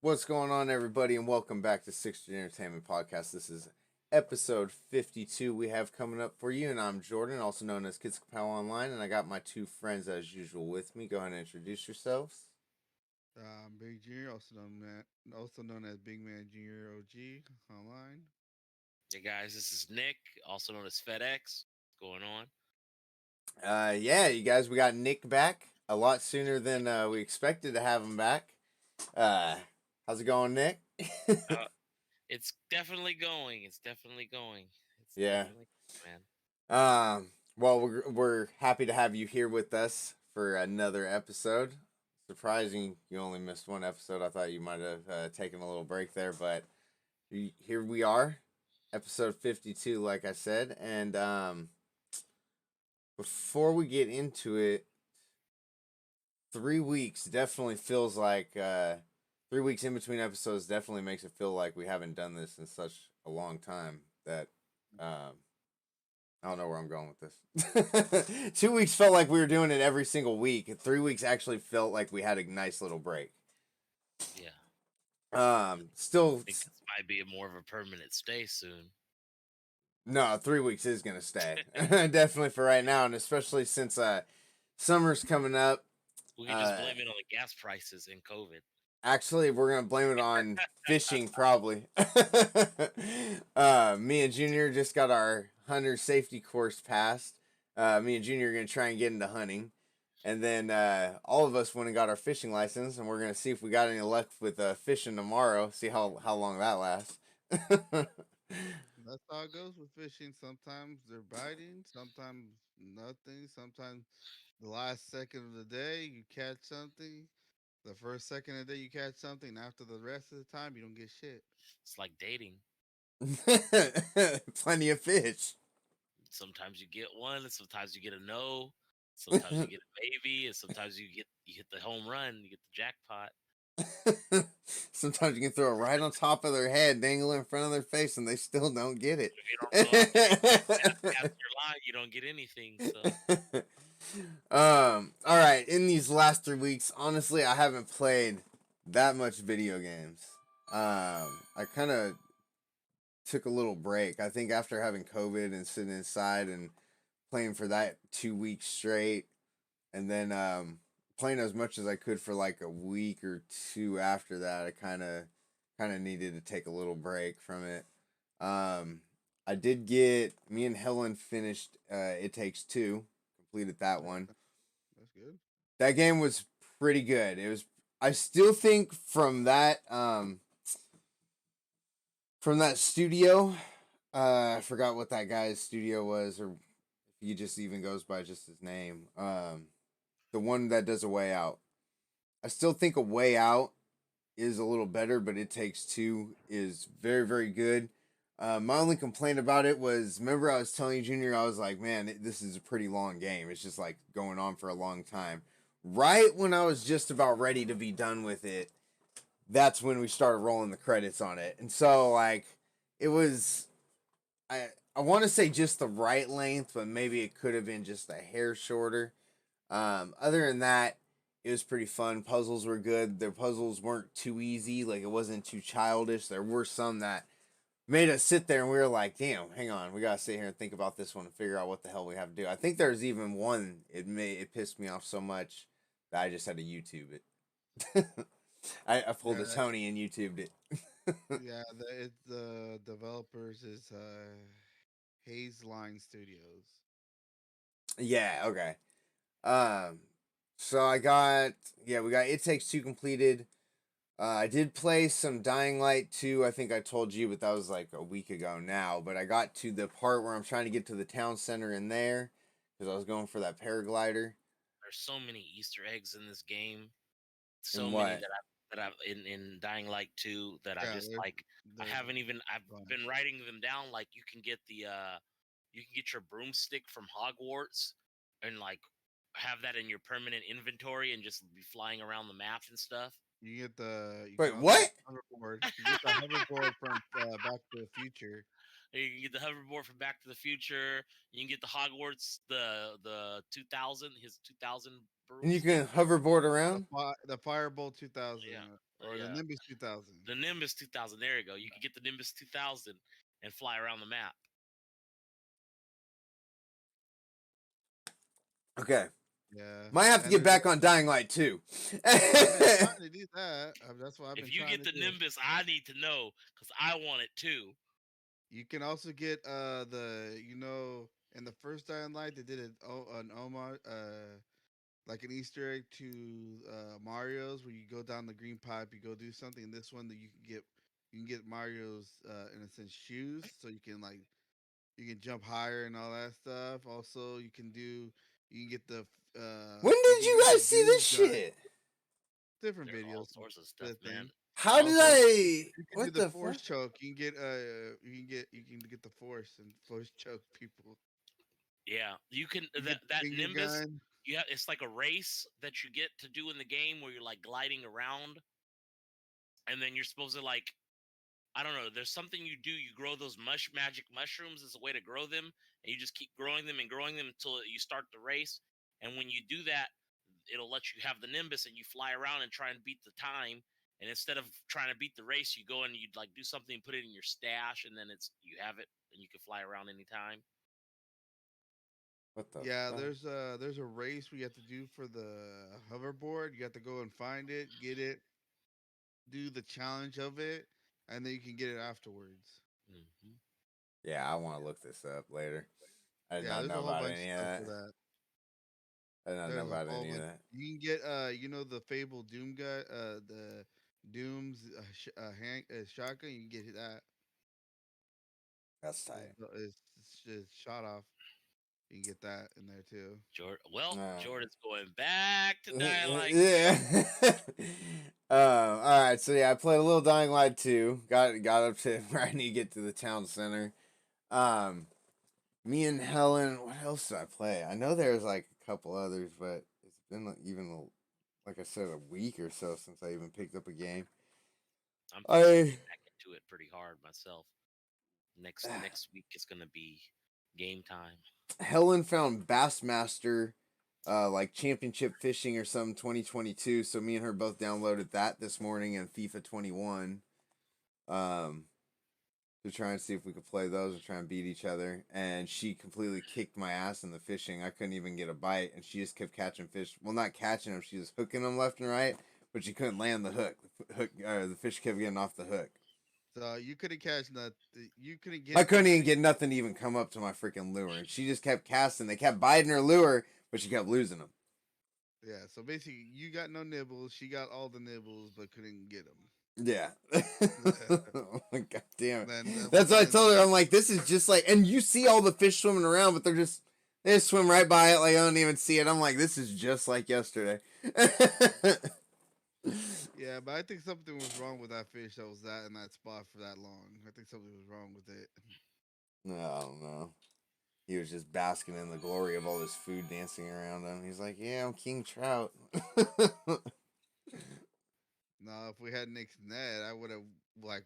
What's going on, everybody, and welcome back to Sixth Gen Entertainment Podcast. This is episode 52 we have coming up for you, and I'm Jordan, also known as Kids Capel Online, and I got my two friends as usual with me. Go ahead and introduce yourselves. Big Junior, also known as Big Man Junior OG online. Hey guys, this is Nick, also known as FedEx. What's going on? Yeah, you guys, we got Nick back a lot sooner than we expected to have him back. Uh, how's it going, Nick? Uh, it's definitely going. It's definitely going. It's Yeah. definitely man. Well, we're happy to have you here with us for another episode. Surprising you only missed one episode. I thought you might have taken a little break there, but here we are, episode 52, like I said. And before we get into it, 3 weeks definitely feels like 3 weeks in between episodes definitely makes it feel like we haven't done this in such a long time that um, I don't know where I'm going with this. 2 weeks felt like we were doing it every single week. 3 weeks actually felt like we had a nice little break. Yeah, Still, I think this might be more of a permanent stay soon. no, 3 weeks is gonna stay definitely for right now, and especially since summer's coming up. We could just Uh, blame it on the gas prices and COVID. Actually, we're gonna blame it on fishing probably. Me and Junior just got our hunter safety course passed. Me and Junior are gonna try and get into hunting. And then all of us went and got our fishing license, and we're gonna see if we got any luck with fishing tomorrow. See how long that lasts. That's how it goes with fishing. Sometimes they're biting, sometimes nothing. Sometimes the last second of the day you catch something. The first second of the day you catch something. After the rest of the time you don't get shit. It's like dating. Plenty of fish. Sometimes you get one, and sometimes you get a no. Sometimes you get a maybe, and sometimes you hit the home run. You get the jackpot. Sometimes you can throw it right on top of their head, dangle it in front of their face, and they still don't get it. If you don't go after it past your line, you don't get anything. So All right. In these last 3 weeks, honestly, I haven't played that much video games. I kind of took a little break. I think after having COVID and sitting inside and playing for that 2 weeks straight, and then playing as much as I could for like a week or two after that, I kind of needed to take a little break from it. Um, I did get me and Helen finished. It Takes Two, completed that one. That's good. That game was pretty good. It was. I still think from that studio. I forgot what that guy's studio was, or if he just even goes by just his name. The one that does A Way Out. I still think A Way Out is a little better, but It Takes Two is very, very good. My only complaint about it was, remember I was telling you, Junior, I was like, man, this is a pretty long game. It's just like going on for a long time. Right when I was just about ready to be done with it, that's when we started rolling the credits on it. And so, like, it was, I want to say just the right length, but maybe it could have been just a hair shorter. Other than that, it was pretty fun. Puzzles were good. The puzzles weren't too easy. Like, it wasn't too childish. There were some that made us sit there and we were like, damn, hang on, we gotta sit here and think about this one and figure out what the hell we have to do. I think there's even one it pissed me off so much that I just had to YouTube it. I pulled a Yeah, Tony and YouTubed it. yeah. The developers is Haze Line Studios. Yeah, okay. Um so I got yeah, we got It Takes Two completed. I did play some Dying Light 2. I think I told you, but that was like a week ago now. But I got to the part where I'm trying to get to the town center in there because I was going for that paraglider. there's so many Easter eggs in this game. So And many what? that I've in Dying Light 2 that I Yeah, just like. I they're haven't even. I've been bunch. writing them down. Like you can get your broomstick from Hogwarts and like have that in your permanent inventory and just be flying around the map and stuff. You can Wait, also get what? the hoverboard. You get the hoverboard from Back to the Future. You can get the hoverboard from Back to the Future. You can get the Hogwarts, the 2000, his 2000 And you broomstick. can hoverboard around. The Firebolt 2000 or the Yeah. Nimbus 2000. The Nimbus 2000. There you go. You can get the Nimbus 2000 and fly around the map. Okay. Yeah. Might have to And get there's- back on Dying Light 2. I've been trying to do that. That's what I've been If you trying get to the do. Nimbus, I need to know because I want it too. You can also get in the first Dying Light they did an homage like an Easter egg to Mario's where you go down the green pipe, you go do something. And this one that you can get Mario's in a sense shoes, so you can jump higher and all that stuff. Also, you can get the When you did can you get the guys see this Doom gun. shit? Different There's all videos. sorts of the stuff, man. thing. How did Also, I? You can What do the the force fuck? choke. You can get the force and force choke people. Yeah, you can You that get that finger Nimbus. gun. Yeah, it's like a race that you get to do in the game where you're like gliding around, and then you're supposed to like I don't know. There's something you do. You grow those magic mushrooms as a way to grow them, and you just keep growing them and growing them until you start the race. And when you do that, it'll let you have the Nimbus, and you fly around and try and beat the time. And instead of trying to beat the race, you go and you like do something, put it in your stash, and then you have it, and you can fly around anytime. What the? Yeah, fuck? there's a race we have to do for the hoverboard. You have to go and find it, get it, do the challenge of it, and then you can get it afterwards. Mm-hmm. Yeah, I want to look this up later. I did Yeah, not there's know a whole about bunch any of of stuff that. for that. I did not know There's a about whole any of bunch. that. You can get the Fable Doom guy, the Doom's shotgun. You can get that. That's tight. It's just shot off. You can get that in there too. Jordan's going back to Dying Light. Yeah. All right. So yeah, I played a little Dying Light 2. Got up to where I need to get to the town center. Me and Helen. What else did I play? I know there's like a couple others, but it's been like I said, a week or so since I even picked up a game. I'm getting back into it pretty hard myself. Next week is gonna be game time. Helen found Bassmaster, like championship fishing or something 2022. So me and her both downloaded that this morning and FIFA 21. To try and see if we could play those or try and beat each other. And she completely kicked my ass in the fishing. I couldn't even get a bite, and she just kept catching fish. Well, not catching them, she was hooking them left and right, but she couldn't land the hook. The fish kept getting off the hook. So you couldn't catch nothing. You couldn't get. I couldn't even get nothing to even come up to my freaking lure, and she just kept casting. They kept biting her lure, but she kept losing them. Yeah, so basically, you got no nibbles. She got all the nibbles, but couldn't get them. Yeah. Oh, God damn it. Then, That's what I told her. I'm like, this is just like, and you see all the fish swimming around, but they just swim right by it. Like, I don't even see it. I'm like, this is just like yesterday. Yeah, but I think something was wrong with that fish that was in that spot for that long. I think something was wrong with it. No, I don't know. He was just basking in the glory of all this food dancing around him. He's like, yeah, I'm King Trout. No, if we had Nick's net, I would have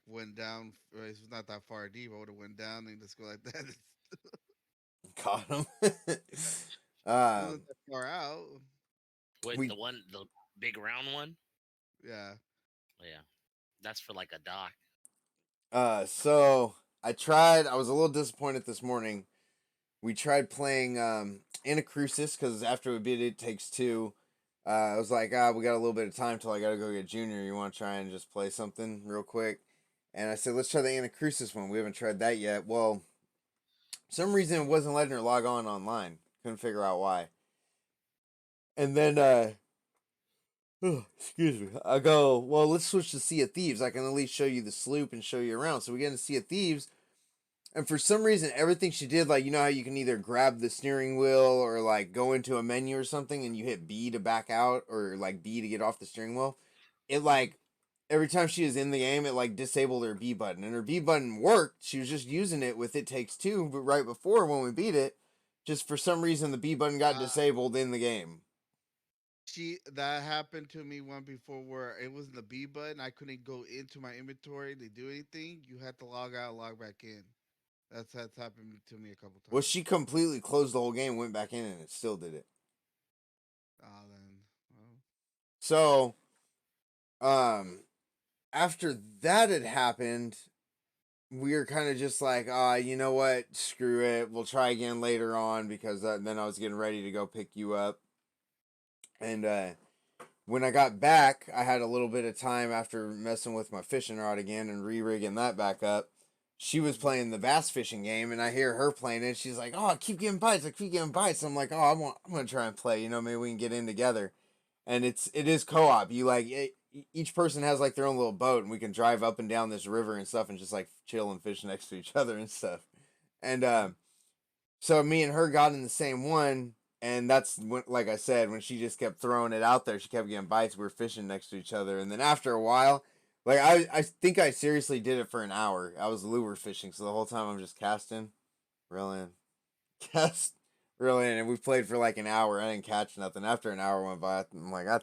went down. It's not that far deep. I would have went down and just go like that. Caught him. It wasn't that far out. Wait, the big round one? Yeah. Yeah, that's for like a dock. So I was a little disappointed this morning. We tried playing Anacrusis because after we beat It Takes Two, I was like, we got a little bit of time till I gotta go get Junior. You want to try and just play something real quick? And I said, let's try the Anacrusis one. We haven't tried that yet. Well, for some reason it wasn't letting her log on online. Couldn't figure out why. And then, excuse me, I go, well, let's switch to Sea of Thieves. I can at least show you the sloop and show you around. So we get into Sea of Thieves. And for some reason, everything she did, like, you know how you can either grab the steering wheel or, like, go into a menu or something and you hit B to back out or, like, B to get off the steering wheel? It, like, every time she was in the game, it, like, disabled her B button. And her B button worked. She was just using it with It Takes Two, but right before when we beat it, just for some reason, the B button got disabled in the game. That happened to me one before where it wasn't the B button. I couldn't go into my inventory to do anything. You had to log out, log back in. That's happened to me a couple times. Well, she completely closed the whole game, went back in, and it still did it. Then, well, So, after that had happened, we were kind of just like, you know what? Screw it. We'll try again later on because then I was getting ready to go pick you up. And when I got back, I had a little bit of time after messing with my fishing rod again and re-rigging that back up. She was playing the bass fishing game, and I hear her playing it. She's like, "Oh, I keep getting bites. I keep getting bites." I'm like, "Oh, I'm gonna try and play. You know, maybe we can get in together." And it is co-op. You like each person has like their own little boat, and we can drive up and down this river and stuff, and just like chill and fish next to each other and stuff. And so me and her got in the same one, and that's when, like I said, when she just kept throwing it out there, she kept getting bites. We were fishing next to each other, and then after a while, like I think I seriously did it for an hour. I was lure fishing, so the whole time I'm just casting, reeling, cast, reeling, and we played for like an hour. I didn't catch nothing. After an hour went by, I'm like, I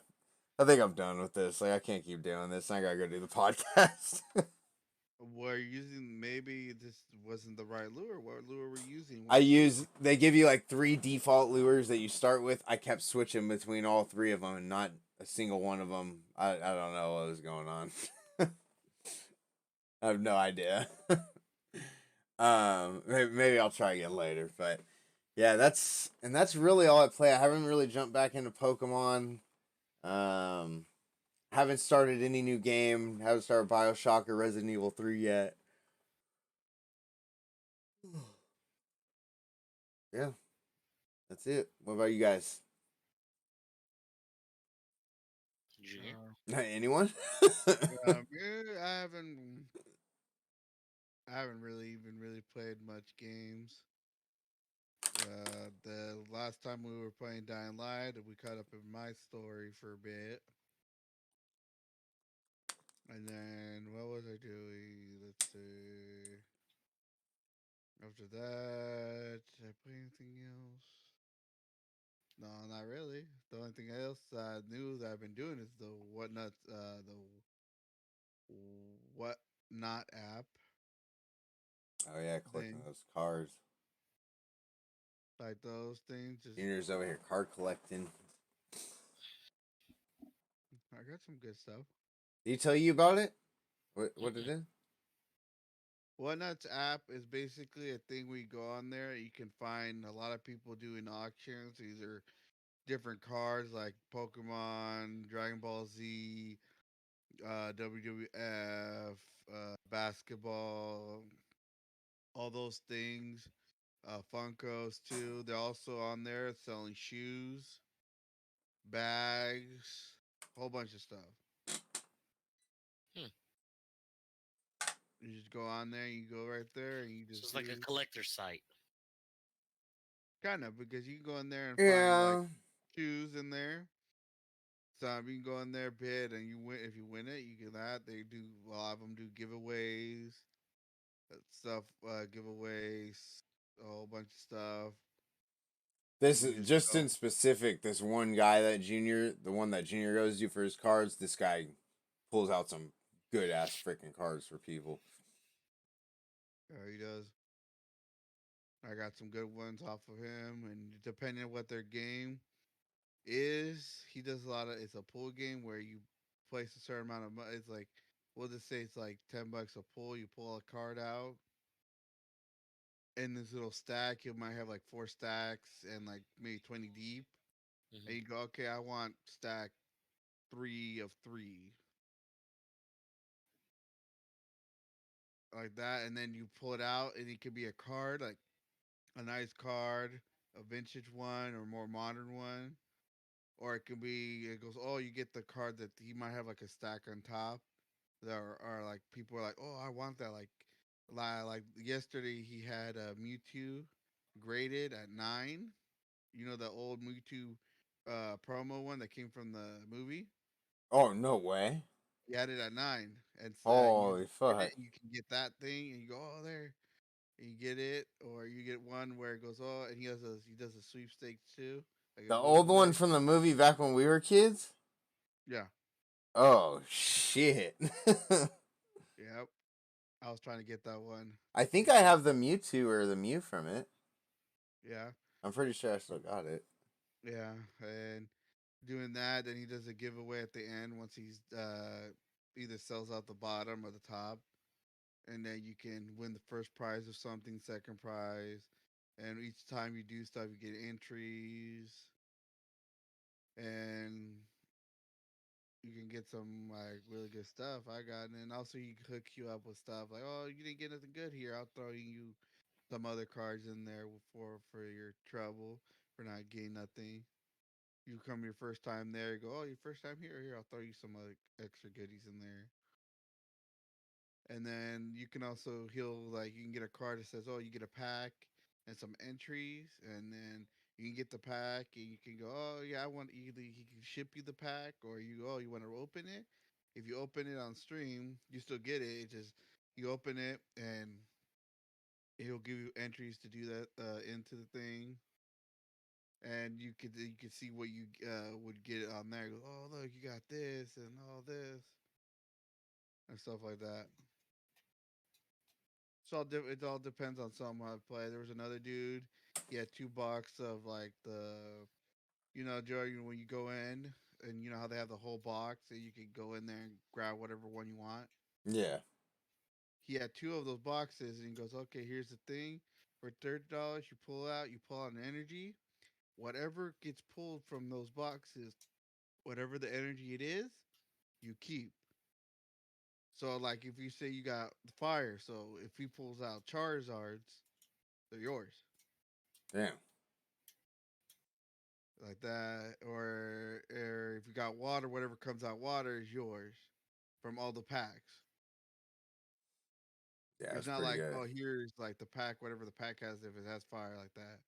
think I'm done with this. Like I can't keep doing this. I gotta go do the podcast. were you using, maybe this wasn't the right lure. What lure were you using? They give you like 3 default lures that you start with. I kept switching between all 3 of them, and not a single one of them. I don't know what was going on. I have no idea. Maybe I'll try again later, but yeah, that's really all I play. I haven't really jumped back into Pokemon. Haven't started any new game. Haven't started BioShock or Resident Evil 3 yet. Yeah, that's it. What about you guys? Junior. Anyone? Yeah, I haven't really even really played much games. The last time we were playing Dying Light, we caught up in my story for a bit. And then what was I doing? Let's see. After that, did I play anything else? No, not really. The only thing else I knew that I've been doing is the Whatnot app Oh yeah, collecting thing. those cars. Like those things. Just Junior's over here car collecting. I got some good stuff. Did he tell you about it? What it Mm-mm. is? Whatnot's app is basically a thing where you go on there. You can find a lot of people doing auctions. These are different cards like Pokemon, Dragon Ball Z, WWF, basketball, all those things. Funkos too. They're also on there selling shoes, bags, a whole bunch of stuff. Hmm. You just go on there, you go right there, and you So just it's like a do collector site. kind of because you can go in there and find like Yeah. shoes in there. So you can go in there, bid, and you win. If you win it, you get that. They do a lot of them do giveaways, stuff, giveaways, a whole bunch of stuff. This You is just just go. in specific. This one guy the one that Junior goes to for his cards. This guy pulls out some good ass freaking cards for people. He does. I got some good ones off of him, and depending on what their game is, he does a lot of. It's a pool game where you place a certain amount of money. It's like, we'll just say it's like $10 a pull. You pull a card out in this little stack. You might have like 4 stacks and like maybe 20 deep, and Hmm. you go, okay, I want stack 3 of 3, like that, and then you pull it out, and it could be a card, like a nice card, a vintage one, or more modern one. Or it could be, it goes, oh, you get the card that he might have like a stack on top. That are like, people are like, oh, I want that. Like yesterday, he had a Mewtwo graded at 9. You know, the old Mewtwo promo one that came from the movie. Oh no way! He had it at 9, and you Holy get it, fuck! you can get that thing, and you go, oh, there, and you get it, or you get one where it goes, oh, and he does a sweepstakes too, like a The old one giveaway. from the movie back when we were kids. Yeah, Oh shit! yep. I was trying to get that one. I think I have the Mewtwo or the Mew from it. Yeah, I'm pretty sure I still got it. yeah, and doing that, then he does a giveaway at the end once he's either sells out the bottom or the top, and then you can win the first prize of something, second prize, and each time you do stuff, you get entries, and you can get some like really good stuff. I got, and then also he hook you up with stuff like, oh, you didn't get nothing good here. I'll throw you some other cards in there for your trouble for not getting nothing. You come your first time there, you go, oh, your first time here, here, I'll throw you some other extra goodies in there. And then you can also he'll like you can get a card that says, oh, you get a pack and some entries, and then you can get the pack and you can go, oh yeah, I want either he can ship you the pack or you oh you want to open it. If you open it on stream, you still get it. It just you open it and he'll give you entries to do that into the thing, and you could see what you would get on there. Go, oh look, you got this and all this and stuff like that. So it all depends on someone I play. There was another dude. He had 2 box of like Joey, when you go in and you know how they have the whole box and you can go in there and grab whatever one you want. Yeah. He had 2 of those boxes and he goes, okay, here's the thing. For $30, you pull out an energy. Whatever gets pulled from those boxes, whatever the energy it is, you keep. So like if you say you got fire, so if he pulls out Charizards, they're yours. Damn. Like that, or if you got water, whatever comes out water is yours from all the packs. Yeah, It's that's not pretty like good. oh here's like the pack, whatever the pack has, if it has fire like that.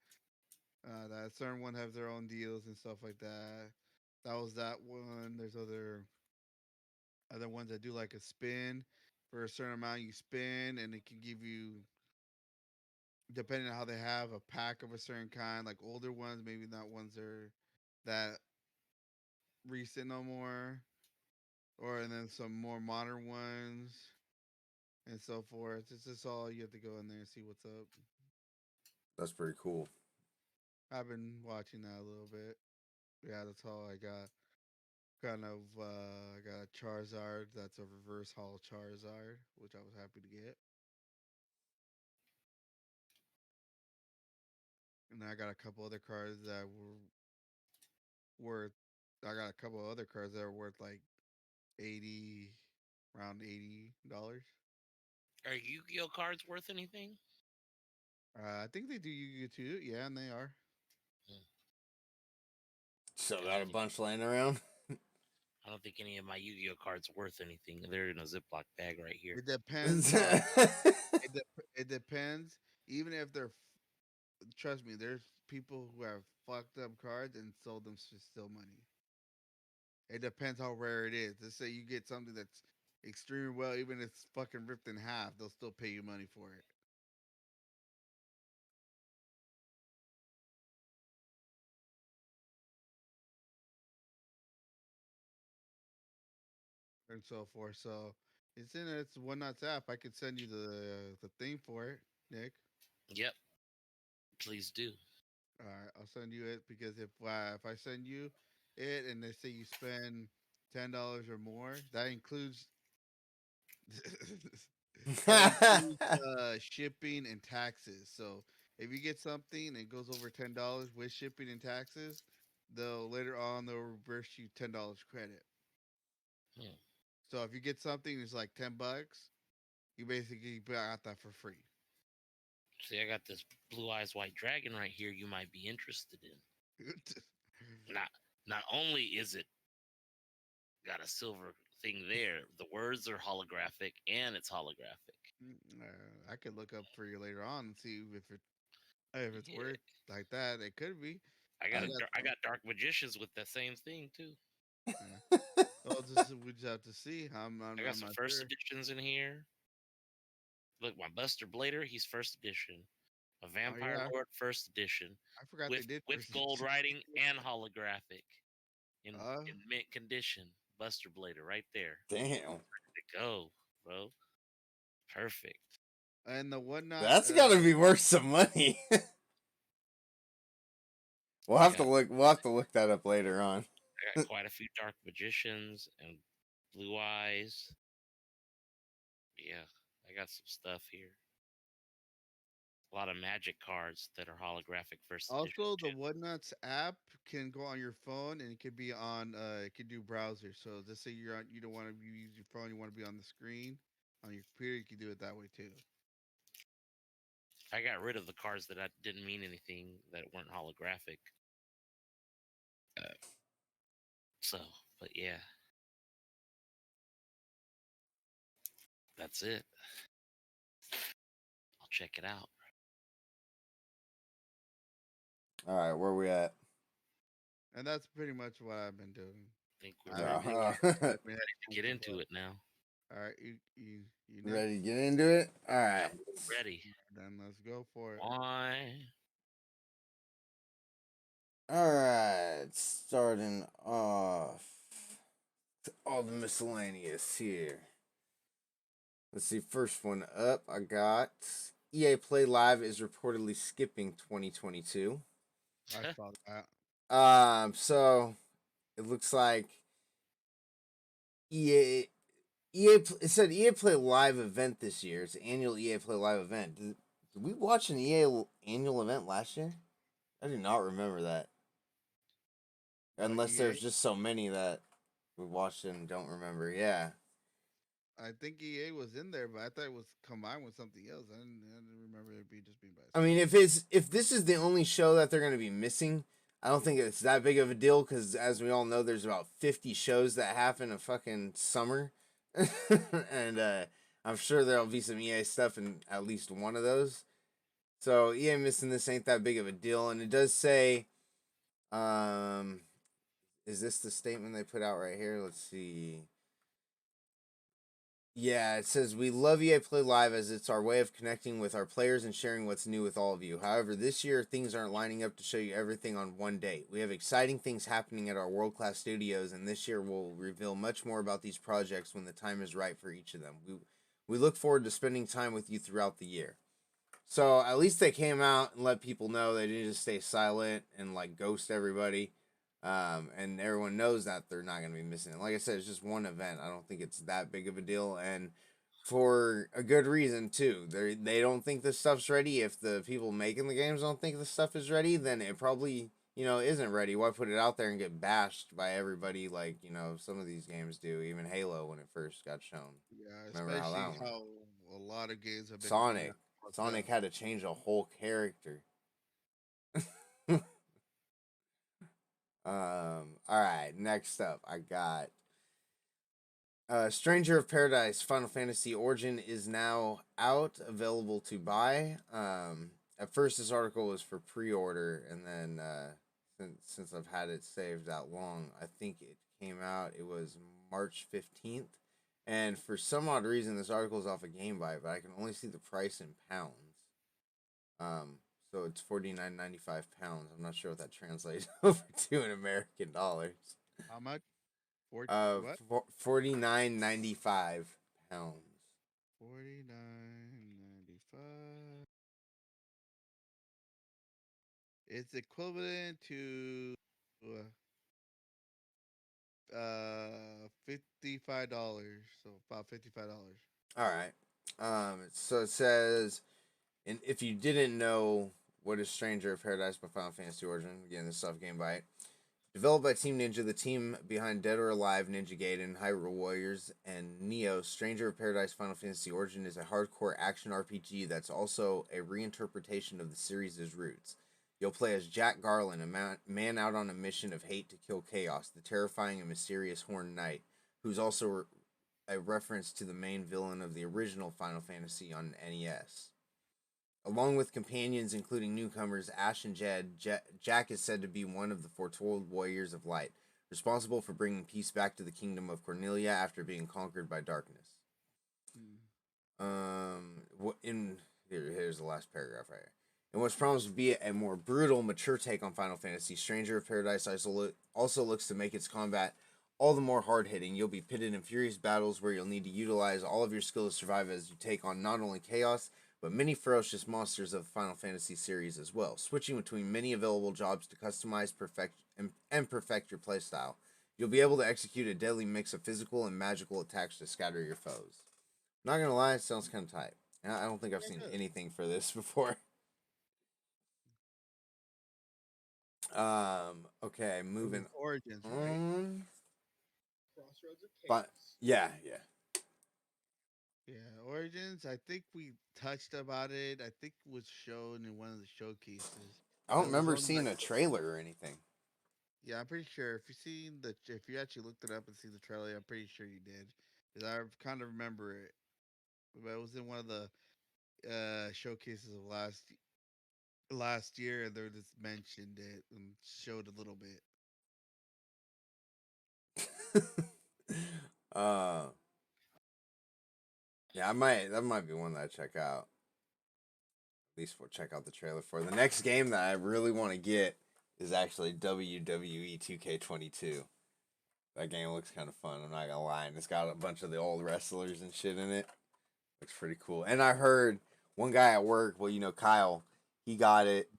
That certain one have their own deals and stuff like that. That was that one. There's other ones that do like a spin for a certain amount you spin, and it can give you depending on how they have a pack of a certain kind, like older ones, maybe not ones that recent no more, or and then some more modern ones and so forth. It's just all you have to go in there and see what's up. That's pretty cool. I've been watching that a little bit. Yeah, that's all I got. Kind of, I got a Charizard. That's a reverse holo Charizard, which I was happy to get. And I got a couple other cards that were worth. I got a couple other cards that are worth like 80, around $80. Are Yu-Gi-Oh cards worth anything? I think they do Yu-Gi-Oh too. Yeah, and they are. Still I got don't a think bunch laying around. I don't think any of my Yu-Gi-Oh cards are worth anything. They're in a Ziploc bag right here. It depends on. It depends. Even if they're, trust me, there's people who have fucked up cards and sold them for still money. It depends how rare it is. Let's say you get something that's extremely well, even if it's fucking ripped in half, they'll still pay you money for it. And so forth. So it's one not's app. I could send you the thing for it, Nick. Yep. Please do. All right, I'll send you it because if I send you it and they say you spend $10 or more, that includes that includes shipping and taxes. So if you get something and it goes over $10 with shipping and taxes, they'll reverse you $10 credit. Hmm. So if you get something that's like $10, you basically got that for free. See, I got this Blue Eyes White Dragon right here. You might be interested in. Not only is it got a silver thing there, the words are holographic and it's holographic. I could look up for you later on and see if it's Yeah. worth like that. It could be. I I got got I got Dark Magicians with the same thing too. well, we just have to see. I got I'm some not first sure. editions in here. Look, my Buster Blader, he's first edition. A Oh Vampire yeah, Lord, first edition, I forgot they with did with first gold edition. writing and holographic Uh, in mint condition. Buster Blader, right there. Damn. Ready to go, bro. Perfect. And the whatnot. That's got to be worth some money. We'll have to Yeah. look. We'll have to look that up later on. I got quite a few Dark Magicians and Blue Eyes. Yeah, I got some stuff here. A lot of Magic cards that are holographic first edition. Also, the too. Whatnots app can go on your phone, and it could be on. It could do browser. So just say you're on. You don't want to use your phone. You want to be on the screen on your computer. You can do it that way too. I got rid of the cards that didn't mean anything that weren't holographic. So, but yeah, that's it. I'll check it out. All right, where we at? And that's pretty much what I've been doing. I think we're I ready really Uh, to get into it now. All right, you next? ready to get into it? All right. Ready. Then let's go for it. Why? All right. Starting off. All the miscellaneous here. Let's see. First one up, I got EA Play Live is reportedly skipping 2022. I saw that. So it looks like it said EA Play Live event this year. It's an annual EA Play Live event. Did we watch an EA annual event last year? I do not remember that. Unless EA? there's just so many that we watched and don't remember. Yeah. I think EA was in there, but I thought it was combined with something else. I didn't remember it being by I mean, if this is the only show that they're going to be missing, I don't think it's that big of a deal because, as we all know, there's about 50 shows that happen a fucking summer, and I'm sure there'll be some EA stuff in at least one of those. So EA missing this ain't that big of a deal, and it does say, is this the statement they put out right here? Let's see. Yeah, it says, we love EA Play Live as it's our way of connecting with our players and sharing what's new with all of you. However, this year things aren't lining up to show you everything on one day. We have exciting things happening at our world-class studios, and this year we'll reveal much more about these projects when the time is right for each of them. We look forward to spending time with you throughout the year. So at least they came out and let people know they didn't just stay silent and like ghost everybody. And everyone knows that they're not going to be missing it. Like I said, it's just one event. I don't think it's that big of a deal, and for a good reason too. They don't think this stuff's ready. If the people making the games don't think the stuff is ready, then it probably isn't ready. Why put it out there and get bashed by everybody like some of these games do? Even Halo when it first got shown. Yeah, Remember how especially that how a lot of games have been Sonic. Sonic had to change a whole character. All right, next up, I got Stranger of Paradise Final Fantasy Origin is now out, available to buy. At first, this article was for pre-order, and then since I've had it saved that long, I think it came out. It was March 15th, and for some odd reason, this article is off of GameBite, but I can only see the price in pounds. So it's £49.95. I'm not sure what that translates over to in American dollars. How much? What? £49.95. £49.95. It's equivalent to $55. So about $55. All right. So it says, and if you didn't know what is Stranger of Paradise by Final Fantasy Origin, again, this stuff GameBite. Developed by Team Ninja, the team behind Dead or Alive, Ninja Gaiden, Hyrule Warriors, and Neo, Stranger of Paradise Final Fantasy Origin is a hardcore action RPG that's also a reinterpretation of the series' roots. You'll play as Jack Garland, a man out on a mission of hate to kill chaos, the terrifying and mysterious Horned Knight, who's also a reference to the main villain of the original Final Fantasy on NES. Along with companions including newcomers Ash and Jed, Jack is said to be one of the foretold warriors of light, responsible for bringing peace back to the kingdom of Cornelia after being conquered by darkness. Here's the last paragraph right here. In what's promised to be a more brutal, mature take on Final Fantasy, Stranger of Paradise also looks to make its combat all the more hard hitting. You'll be pitted in furious battles where you'll need to utilize all of your skill to survive as you take on not only chaos, but many ferocious monsters of the Final Fantasy series as well, switching between many available jobs to customize and perfect your playstyle. You'll be able to execute a deadly mix of physical and magical attacks to scatter your foes. Not gonna lie, it sounds kind of tight. And I don't think I've Yeah, seen it does. anything for this before. Okay, moving Origins, right? on. Crossroads of But Chaos. yeah, yeah. Yeah, Origins. I think we touched about it. I think it was shown in one of the showcases. I don't It was remember on seeing like, a trailer or anything. yeah, I'm pretty sure if you actually looked it up and seen the trailer, I'm pretty sure you did. 'Cause I kind of remember it, but it was in one of the showcases of last year, and they just mentioned it and showed a little bit. uh, yeah, I might. That might be one that I check out. At least we'll check out the trailer for. The next game that I really want to get is actually WWE 2K22. That game looks kind of fun. I'm not gonna lie, and it's got a bunch of the old wrestlers and shit in it. Looks pretty cool. And I heard one guy at work. Well, Kyle. He got it.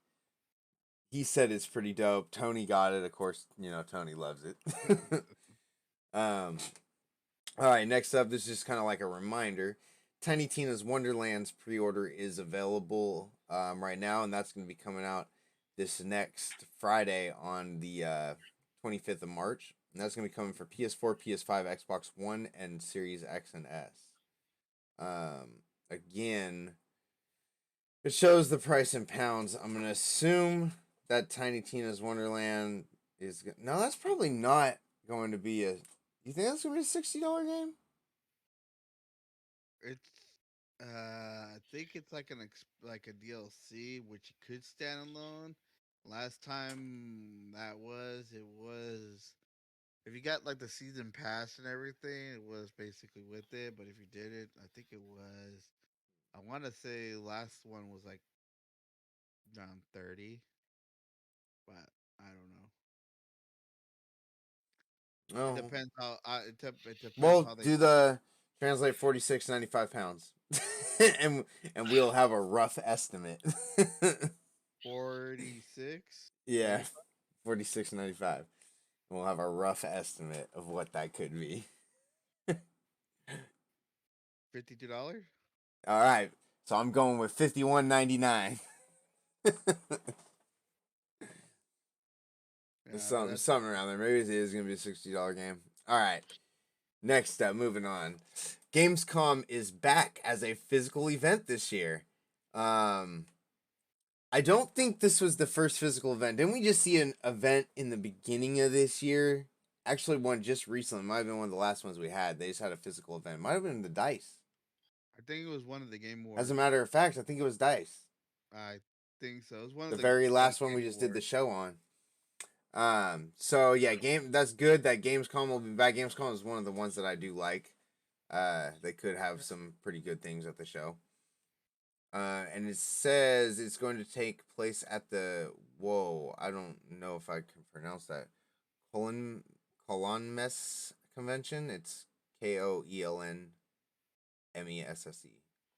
He said it's pretty dope. Tony got it. Of course, Tony loves it. All right, next up, this is just kind of like a reminder. Tiny Tina's Wonderlands pre-order is available right now, and that's going to be coming out this next Friday on the 25th of March. And that's going to be coming for PS4, PS5, Xbox One, and Series X and S. Again, it shows the price in pounds. I'm going to assume that Tiny Tina's Wonderland is... No, that's probably not going to be a... You think that's going to be a $60 game? It's I think it's like like a DLC, which could stand alone. Last time it was if you got like the season pass and everything, it was basically with it. But if you did it, I think it was. I want to say last one was like around 30, but I don't know. It Oh. depends how it depends Well, how they. do the translate 46.95 pounds, and we'll have a rough estimate. 46. Yeah, 46.95. We'll have a rough estimate of what that could be. $52. All right, so I'm going with 51.99. Yeah, but Something around there. Maybe it is gonna be a $60 game. All right. Next up, moving on. Gamescom is back as a physical event this year. I don't think this was the first physical event. Didn't we just see an event in the beginning of this year? Actually, one just recently. Might have been one of the last ones we had. They just had a physical event. Might have been the DICE. I think it was one of the Game As Awards. a matter of fact, I think it was DICE. I think so. It was one The of very last Game one we just did the Awards. show on. So yeah, that's good that Gamescom will be back. Gamescom is one of the ones that I do like. They could have some pretty good things at the show. And it says it's going to take place at the I don't know if I can pronounce that. Colonmesse convention. It's KOELNMESSE.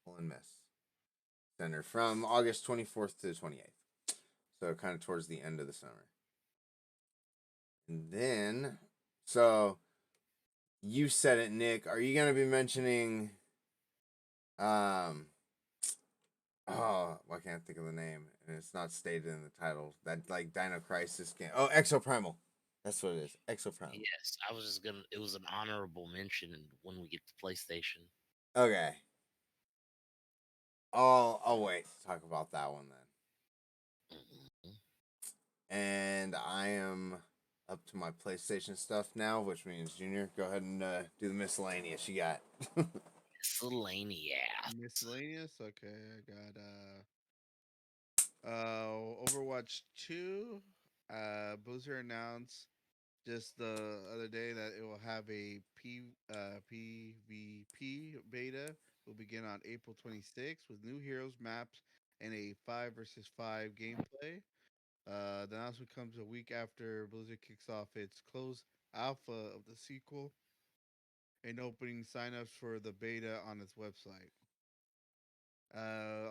Colonmesse Center from August 24th to the 28th. So kind of towards the end of the summer. And then, so you said it, Nick. Are you gonna be mentioning? I can't think of the name, and it's not stated in the title. That like Dino Crisis game. Oh, Exoprimal. That's what it is. Exoprimal. Yes, I was just gonna. It was an honorable mention when we get to PlayStation. Okay. I'll wait to talk about that one then. Mhm. And I am up to my PlayStation stuff now, which means Junior, go ahead and do the miscellaneous you got. Miscellaneous. Miscellaneous. Okay, I got Overwatch 2. Blizzard announced just the other day that it will have a PvP beta. Will begin on April 26th with new heroes, maps, and a 5 versus 5 gameplay. The announcement comes a week after Blizzard kicks off its close alpha of the sequel and opening signups for the beta on its website.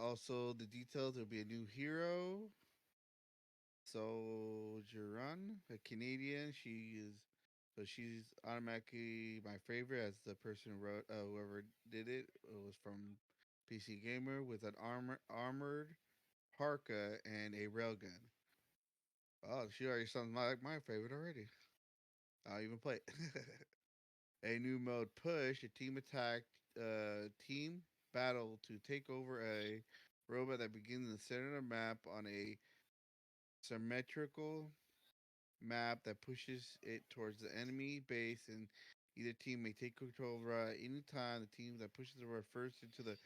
Also, the details there'll be a new hero, Sojourn, a Canadian. She's automatically my favorite as the person who wrote whoever did it. It was from PC Gamer with an armored parka and a railgun. Oh, she already sounds like my favorite already. I'll even play it. A new mode push, a team attack, team battle to take over a robot that begins in the center of the map on a symmetrical map that pushes it towards the enemy base, and either team may take control over at any time. The team that pushes the robot first into the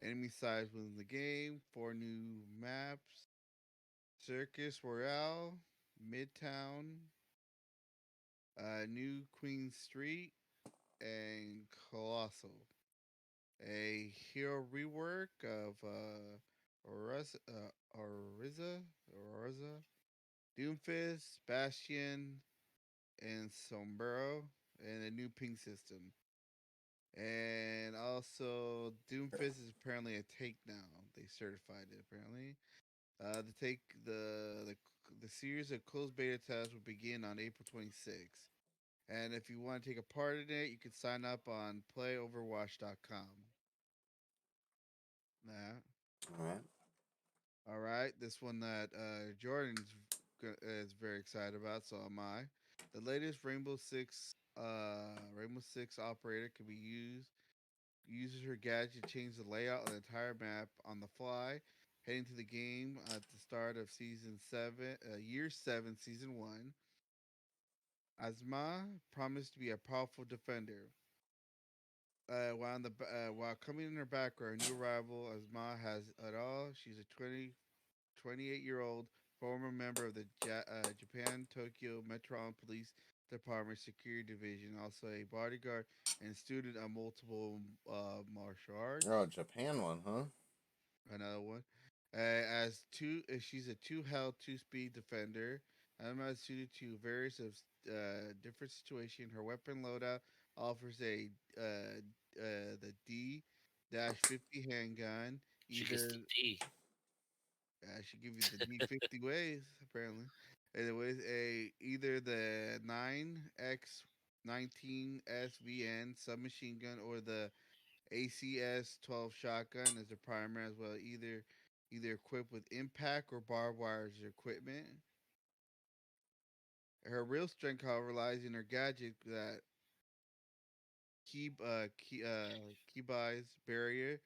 enemy side within the game. 4 new maps: Circus Royale, Midtown, New Queen Street, and Colossal. A hero rework of Oriza, Doomfist, Bastion, and Sombrero, and a new ping system. And also, Doomfist is apparently a take now. They certified it apparently. The series of closed beta tests will begin on April 26th. And if you want to take a part in it, you can sign up on playoverwatch.com. Nah. All right. All right, this one that Jordan's is very excited about, so am I. The latest Rainbow Six operator can be uses her gadget to change the layout of the entire map on the fly, heading to the game at the start of year 7, season 1. Azma promised to be a powerful defender. While coming in her background, new arrival Azma has it all. She's a 28-year-old former member of the Japan Tokyo Metropolitan Police Department Security Division, also a bodyguard and student of multiple martial arts. Oh, Japan one, huh? Another one. She's a two-held, two-speed defender. Anima is suited to various of different situations. Her weapon loadout offers the D-50 handgun, She gets either the D. I should give you the D50 ways, apparently. Anyways, either the 9x19 SVN submachine gun or the ACS 12 shotgun as the primary as well. Either equipped with impact or barbed wire as equipment. Her real strength, however, lies in her gadget that Keybi's barrier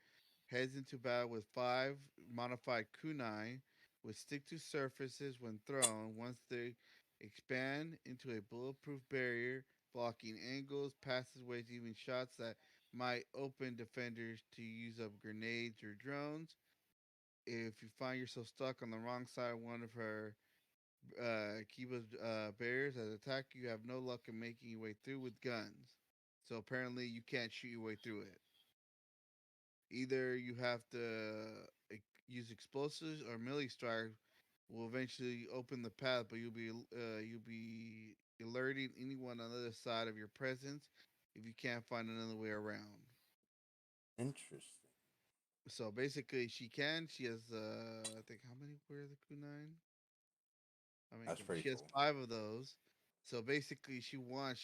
heads into battle with 5 modified kunai, which stick to surfaces when thrown. Once they expand into a bulletproof barrier, blocking angles, passageways, even shots that might open defenders to use up grenades or drones. If you find yourself stuck on the wrong side of one of her Kiba's barriers that attack you, have no luck in making your way through with guns. So apparently you can't shoot your way through it. Either you have to use explosives or melee strike will eventually open the path, but you'll be alerting anyone on the other side of your presence if you can't find another way around. Interesting. So basically, she can. She has I think how many were the kunai? That's pretty She has cool. 5 of those. So basically, she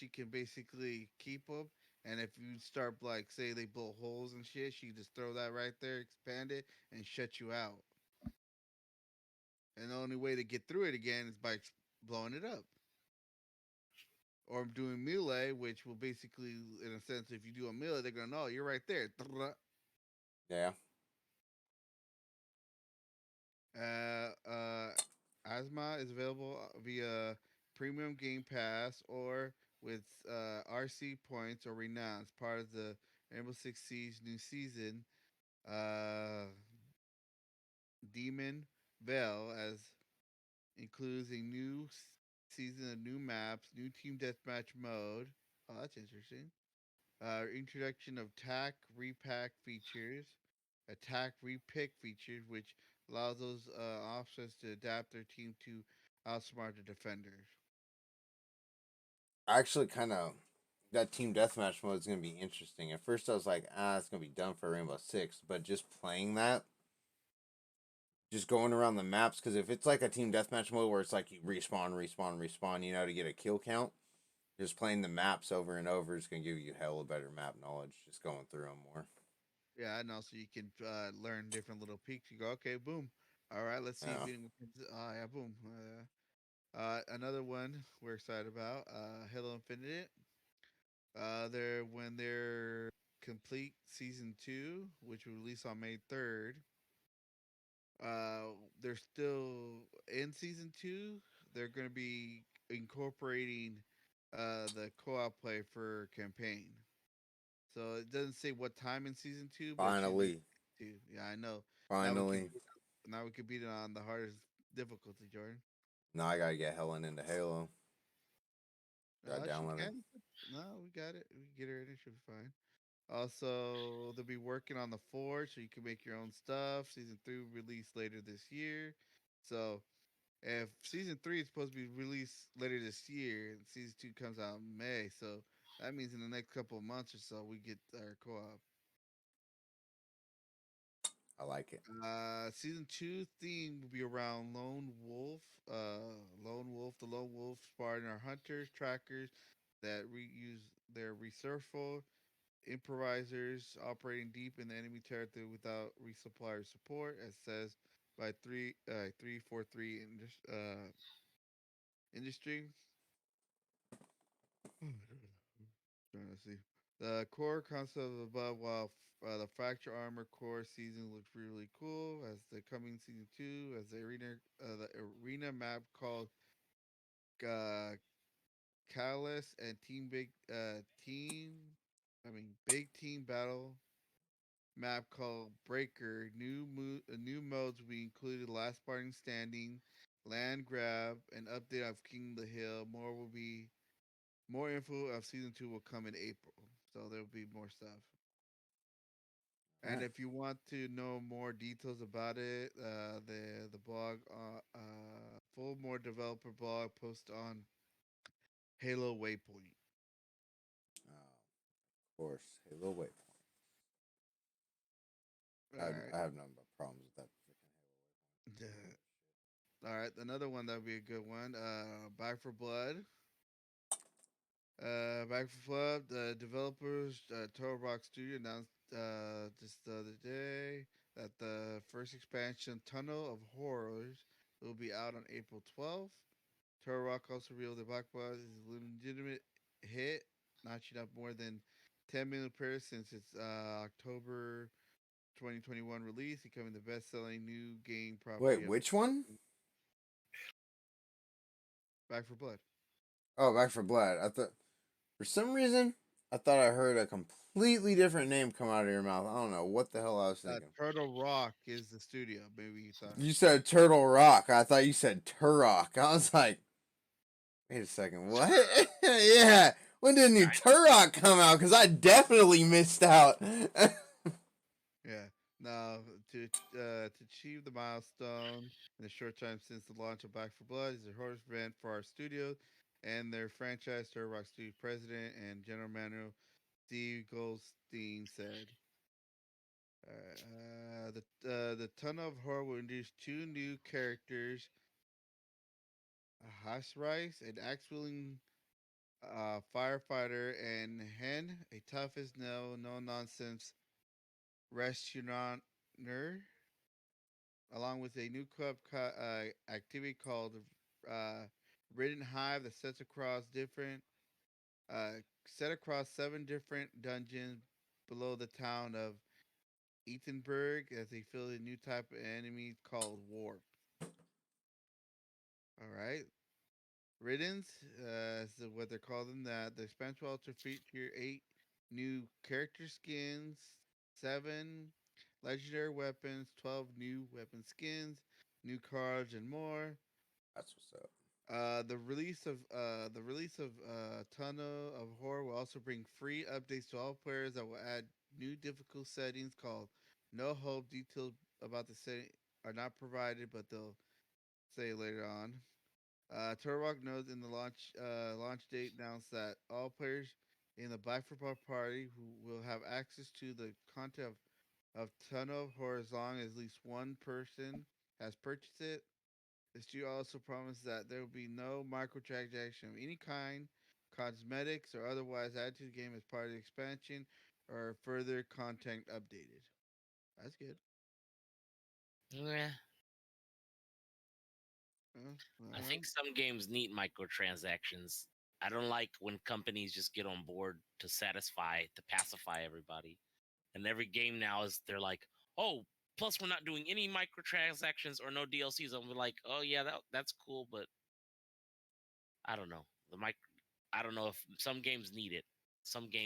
can basically keep them. And if you start like say they blow holes and shit, she just throw that right there, expand it, and shut you out. And the only way to get through it again is by blowing it up. Or doing melee, which will basically, in a sense, if you do a melee, they're gonna know you're right there. Yeah. Asma is available via Premium Game Pass or with RC points or renown as part of the Rainbow Six Siege new season. Demon Veil as includes a new season of new maps, new team deathmatch mode. Oh, that's interesting. Introduction of attack repack features, attack repick features, which allows those officers to adapt their team to outsmart the defenders. actually kind of that team deathmatch mode is gonna be interesting. At first, I was like, it's gonna be done for Rainbow Six, but just playing that, just going around the maps, because if it's like a team deathmatch mode where it's like you respawn, respawn, respawn, to get a kill count, just playing the maps over and over is gonna give you hella better map knowledge. Just going through them more. Yeah, and also you can learn different little peaks. You go, okay, boom. All right, let's see if Yeah. anyone can. Yeah, boom. Another one we're excited about. Halo Infinite. They're when they're complete season 2, which will release on May 3rd. They're still in season 2. They're going to be incorporating the co-op play for campaign. So it doesn't say what time in season 2, but it should be Finally, 2. Yeah, I know. finally. Now we can beat it on the hardest difficulty, Jordan. Now I gotta get Helen into Halo. Got She download it. can. No, we got it. We can get her in. It should be fine. Also, they'll be working on the Forge, so you can make your own stuff. Season 3 will release later this year. So, if season 3 is supposed to be released later this year, and season 2 comes out in May, so that means in the next couple of months or so, we get our co-op. I like it. Season 2 theme will be around Lone Wolf. The Lone Wolf Spartan are hunters, trackers that reuse their resourceful improvisers operating deep in the enemy territory without resupply or support, as says by 343 industry. Trying to see the core concept of above, while the fracture armor core season looks really cool. As the coming season 2, as the arena map called uh, Catalyst and big team battle map called Breaker. New modes will be included: Last Spartan Standing, Land Grab, and update of King of the Hill. More info of season 2 will come in April, so there'll be more stuff. And Alright. if you want to know more details about it, the blog, full more developer blog post on Halo Waypoint. Of course, Halo Waypoint. All right. I have none but problems with that freaking Halo Waypoint. All right, another one that would be a good one. Back for Blood. Back for Blood. The developers, Turtle Rock Studio, announced just the other day that the first expansion, Tunnel of Horrors, will be out on April 12th. Turtle Rock also revealed that Black Blood is a legitimate hit, notching up more than 10 million pairs since its October 2021 release, becoming the best-selling new game property Wait, of which one? Back for Blood. Oh, Back for Blood. I thought for some reason I thought I heard a completely different name come out of your mouth. I don't know what the hell I was thinking. Turtle Rock is the studio. Maybe you thought. You said Turtle Rock. I thought you said Turok. I was like, wait a second, what? Yeah. When did new Turok come out? Because I definitely missed out. Yeah. Now, to achieve the milestone in the short time since the launch of Back for Blood is a horror event for our studio and their franchise. Turtle Rock Studio president and general manager Steve Goldstein said. The Ton of Horror will introduce 2 new characters: Hash Rice, an axe-wielding firefighter, and Hen, a tough as nail, no nonsense restaurateur, along with a new activity called Ridden Hive that set across 7 different dungeons below the town of Ethenburg, as they field a new type of enemy called Warp. All right. Riddens, is what they're calling that. The expansion will also feature 8 new character skins, 7 legendary weapons, 12 new weapon skins, new cards, and more. That's what's up. The release of Tunnel of Horror will also bring free updates to all players that will add new difficult settings called No Hope. Details about the setting are not provided, but they'll say later on. Turok knows in the launch date announced that all players in the Black Football Party who will have access to the content of Tunnel of Horror as long as at least one person has purchased it. The studio also promised that there will be no microtransaction of any kind, cosmetics or otherwise added to the game as part of the expansion or further content updated. That's good. Yeah, I Alright. think some games need microtransactions. I don't like when companies just get on board to pacify everybody. And every game now is they're like, oh, plus we're not doing any microtransactions or no DLCs. I'm like, oh yeah, that's cool, but I don't know. I don't know if some games need it.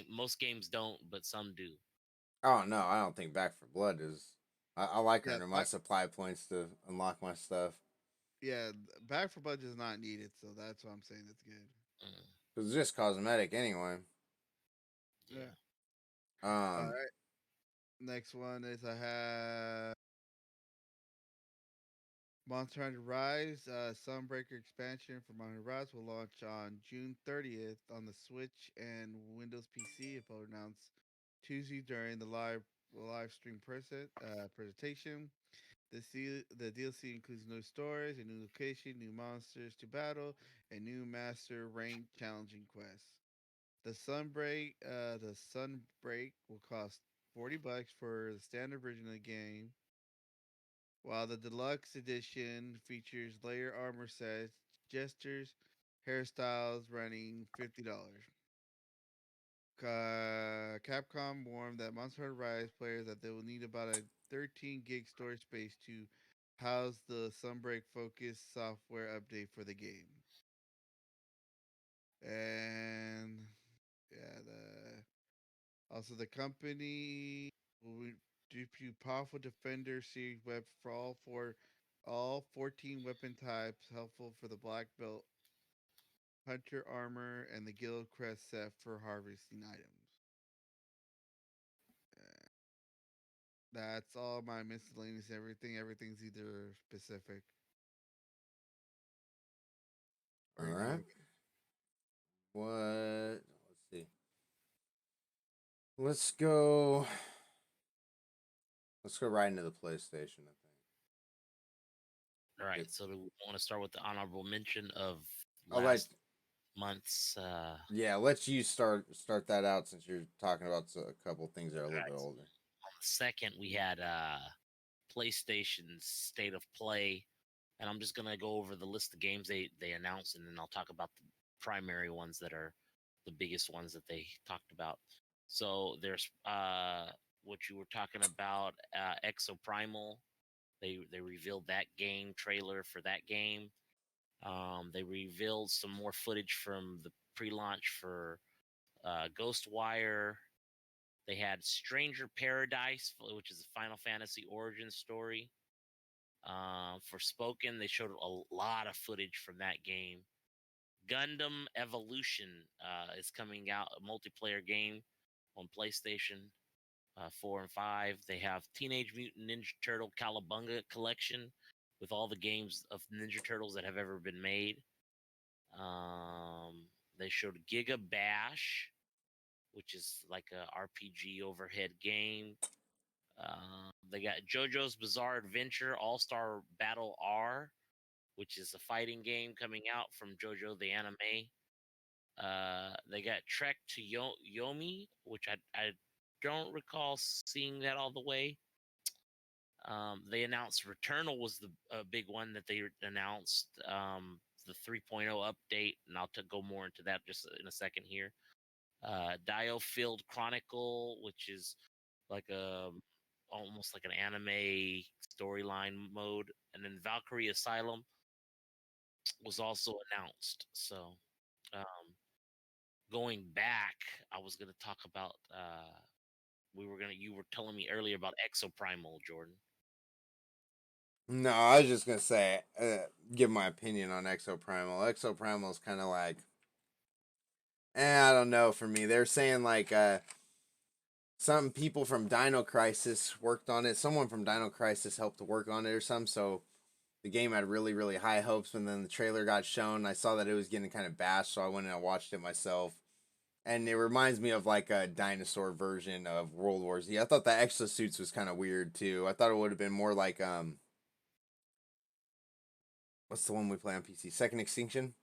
Most games don't, but some do. Oh no, I don't think Back for Blood is. I like Yeah, earning my supply points to unlock my stuff. yeah, Back for Blood is not needed, so that's why I'm saying it's good. Mm, It's just cosmetic anyway. yeah. All Um, right. Next one is I have Monster Hunter Rise. Sunbreaker expansion for Monster Hunter Rise will launch on June 30th on the Switch and Windows PC. It will announce Tuesday during the live stream presentation. The DLC includes new stories, a new location, new monsters to battle, and new master rank challenging quests. The Sunbreak will cost $40 for the standard version of the game, while the deluxe edition features layer armor sets, gestures, hairstyles running $50. Capcom warned that Monster Hunter Rise players that they will need about a 13 gig storage space to house the Sunbreak Focus software update for the game. And yeah, also the company will debut powerful Defender series web for all 14 weapon types, helpful for the black belt, hunter armor, and the guild crest set for harvesting items. Uh, That's all my miscellaneous everything. Everything's either specific all or you right. know. What? Let's see. Let's go. Let's go right into the PlayStation. I think. All right. It, So do we want to start with the honorable mention of I'll let. last month's Yeah, let you start that out since you're talking about a couple things that are a little bit right. older. On the second we had PlayStation's State of Play, and I'm just gonna go over the list of games they announced, and then I'll talk about the primary ones that are the biggest ones that they talked about. So there's what you were talking about, Exoprimal. They revealed that game trailer for that game. They revealed some more footage from the pre-launch for Ghostwire. They had Stranger Paradise, which is a Final Fantasy origin story. For Spoken, they showed a lot of footage from that game. Gundam Evolution is coming out, a multiplayer game on PlayStation 4 and 5. They have Teenage Mutant Ninja Turtle Calabunga collection with all the games of Ninja Turtles that have ever been made. They showed Giga Bash, which is like a RPG overhead game. They got JoJo's Bizarre Adventure All Star Battle R, which is a fighting game coming out from JoJo the anime. They got Trek to Yomi, which I don't recall seeing that all the way. They announced Returnal was the big one that they announced, the 3.0 update, and I'll go more into that just in a second here. Diofield Chronicle, which is like a almost like an anime storyline mode, and then Valkyrie Asylum was also announced. So, um, going back, I was going to talk about. You were telling me earlier about Exoprimal, Jordan. No, I was just gonna say, give my opinion on Exoprimal. Exoprimal is kind of like, I don't know. For me, they're saying like, some people from Dino Crisis worked on it. Someone from Dino Crisis helped to work on it or something. So the game had really, really high hopes, and then the trailer got shown. I saw that it was getting kind of bashed, so I went and I watched it myself. And it reminds me of like a dinosaur version of World War Z. I thought the exosuits was kind of weird too. I thought it would have been more like what's the one we play on PC? Second Extinction.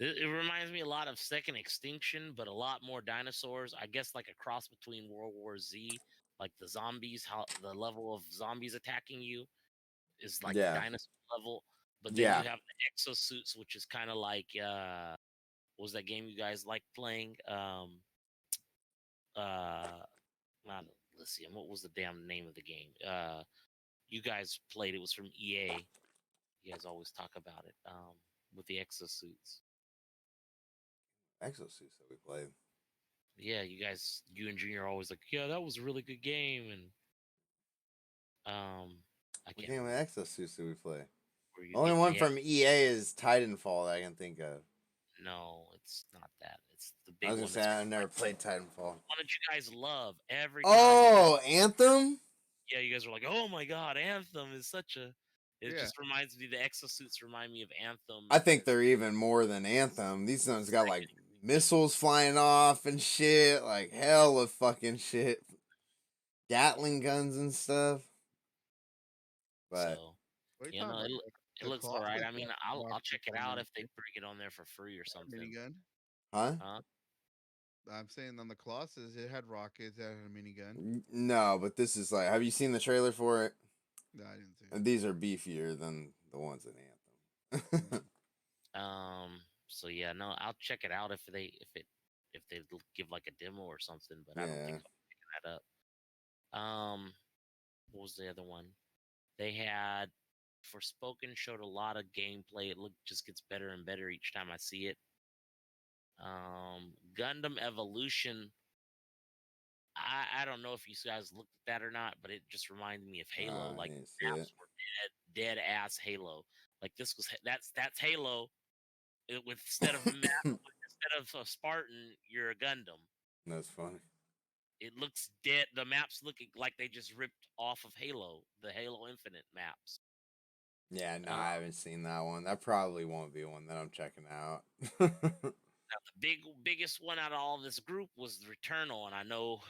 It reminds me a lot of Second Extinction, but a lot more dinosaurs. I guess like a cross between World War Z, like the zombies, how the level of zombies attacking you is like the Yeah, dinosaur level. But then you yeah. have the exosuits, which is kind of like what was that game you guys like playing? Uh, not Elysium. What was the damn name of the game? You guys played. It was from EA. You guys always talk about it. With the exosuits. Exosuits that we played. Yeah, you and Junior are always like, yeah, that was a really good game, and I What can't game of remember exosuits did we play? where you Only get. one Yeah, from EA is Titanfall that I can think of. no, it's not that. It's the I big was gonna one. say That's I've never played Titanfall. one that you guys love every time. Oh, Anthem. Yeah, you guys are like, oh my god, Anthem is such a. It Yeah. just reminds me. The exosuits remind me of Anthem. I think they're even more than Anthem. These ones got like missiles flying off and shit, like hell of fucking shit, Gatling guns and stuff. But So What are you you talking know, about? it The looks all right. Colossus I mean, got I'll rockets check it on out there if they too. bring it on there for free or something. Minigun. huh? Huh? I'm saying on the Colossus, it had rockets. It had a minigun. No, but this is like, have you seen the trailer for it? No, I didn't see And it. these are beefier than the ones in Anthem. So yeah, no, I'll check it out if they give like a demo or something, but I don't think Yeah. I'll pick that up. What was the other one? They had Forspoken showed a lot of gameplay. It just gets better and better each time I see it. Gundam Evolution. I don't know if you guys looked at that or not, but it just reminded me of Halo. I Like didn't see it. maps were dead ass Halo. Like this was that's Halo. With instead of a Spartan, you're a Gundam. That's funny. It looks dead. The maps looking like they just ripped off of Halo, the Halo Infinite maps. Yeah, no, Uh, I haven't seen that one. That probably won't be one that I'm checking out. Now the biggest one out of all this group was Returnal, and I know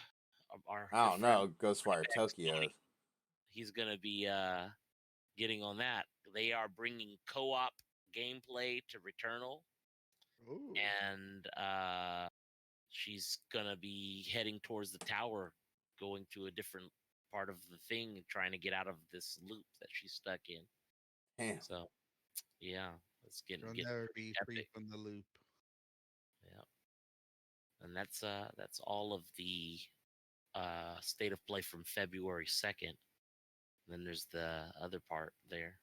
our I good don't friend know. Ghostwire Tokyo. Tony, he's gonna be getting on that. They are bringing co-op gameplay to Returnal, Ooh. and she's gonna be heading towards the tower, going to a different part of the thing and trying to get out of this loop that she's stuck in. Damn. So, yeah, it's getting You'll getting never pretty be free epic. from the loop. Yeah, and that's all of the state of play from February 2nd. Then there's the other part there.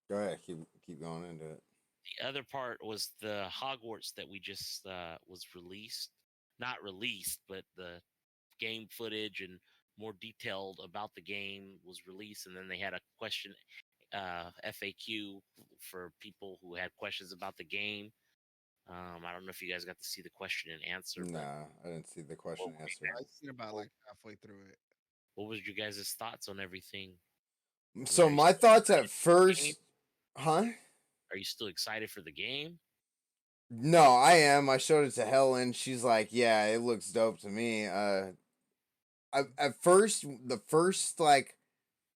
Go ahead. Keep going into it. The other part was the Hogwarts that we just was released, not released, but the game footage and more detailed about the game was released, and then they had a question FAQ for people who had questions about the game. I don't know if you guys got to see the question and answer, but Nah, I didn't see the question what and were answer. you I've guys, seen about what, like halfway through it. what was your guys' thoughts on everything? I mean, So are you my still thoughts at excited for the game? first, huh? Are you still excited for the game? No, I am. I showed it to Helen. She's like, "Yeah, it looks dope to me." At first, the first like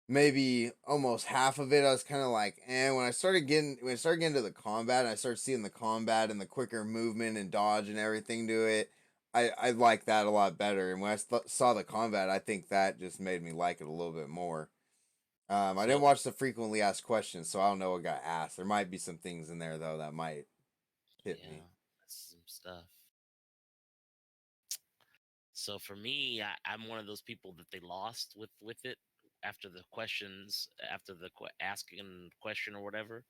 maybe almost half of it, I was kind of like, "And when I started getting to the combat, and I started seeing the combat and the quicker movement and dodge and everything to it, I like that a lot better. And when I saw the combat, I think that just made me like it a little bit more. I didn't So watch the frequently asked questions, so I don't know what got asked. There might be some things in there though that might hit me. yeah, that's some stuff. So for me, I'm one of those people that they lost with it after the questions, after the asking question or whatever.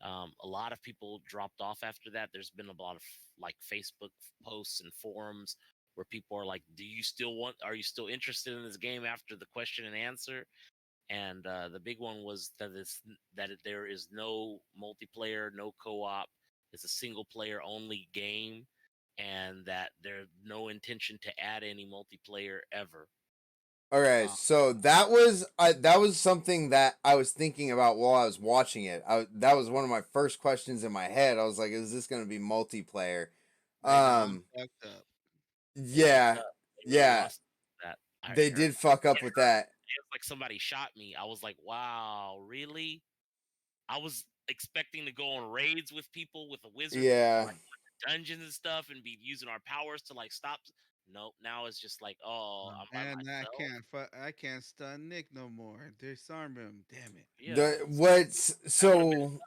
A lot of people dropped off after that. There's been a lot of like Facebook posts and forums where people are like, "Do you still want? Are you still interested in this game after the question and answer?" And the big one was there is no multiplayer, no co-op. It's a single player only game, and that there's no intention to add any multiplayer ever. All right, so that was something that I was thinking about while I was watching it. That was one of my first questions in my head. I was like, "Is this going to be multiplayer?" They done Um, fucked up. They fucked yeah, up. They really yeah, lost that. I they heard. did fuck up It with hurt. that. It was like somebody shot me. I was like, wow, really? I was expecting to go on raids with people with a wizard, Yeah, like dungeons and stuff, and be using our powers to like stop. Nope. Now it's just like, oh, I'm by And myself. I can't stun Nick no more. Disarm him. Damn it. Yeah. That would have been.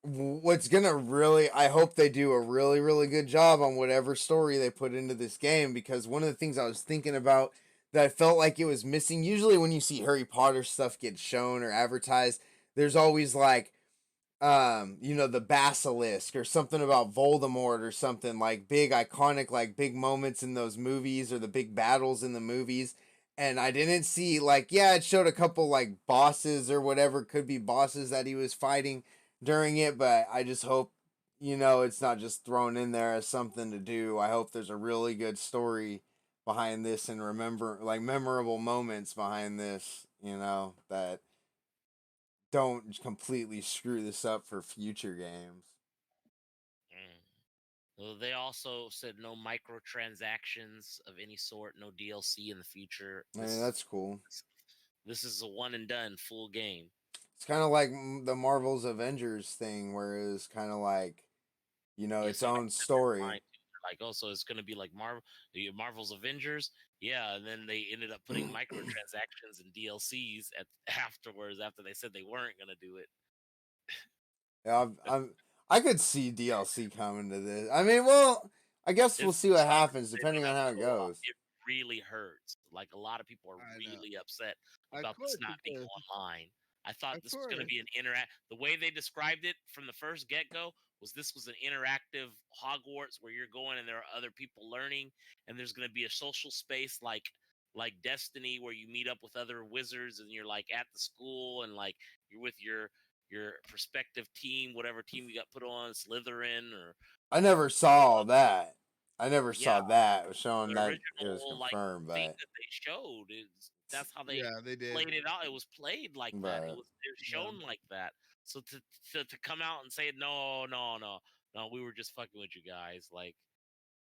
what's gonna really, I hope they do a really good job on whatever story they put into this game, because one of the things I was thinking about that I felt like it was missing, usually when you see Harry Potter stuff get shown or advertised, there's always like the basilisk or something about Voldemort or something, like big iconic, like big moments in those movies or the big battles in the movies. And I didn't see, like, yeah, it showed a couple like bosses or whatever, could be bosses that he was fighting during it, but I just hope, it's not just thrown in there as something to do. I hope there's a really good story behind this and memorable moments behind this, that don't completely screw this up for future games. Mm. Well, they also said no microtransactions of any sort, no DLC in the future. I mean, that's cool. This is a one and done full game. It's kind of like the Marvel's Avengers thing, where it's kind of like, Yeah, its somebody own said they're story. lying. Like, oh, so it's gonna be like Marvel's Avengers, yeah. And then they ended up putting microtransactions and DLCs afterwards after they said they weren't gonna do it. Yeah, I could see DLC coming to this. I mean, well, I guess we'll If see what for some happens reason they depending don't on have how it co-op, goes. it really hurts. Like a lot of people are I know. really upset Of about this course, not being because online. I thought of this was going to course. be an interact. The way they described it from the first get go was this was an interactive Hogwarts where you're going and there are other people learning, and there's going to be a social space like Destiny where you meet up with other wizards and you're like at the school and like you're with your prospective team, whatever team you got put on, Slytherin or I never saw that. I never yeah, saw that showing the that it was original like confirmed, thing but that they showed is that's how they Yeah, they did. played it out. It was played like that. It but was Yeah. shown like that. So to come out and say no, we were just fucking with you guys. Like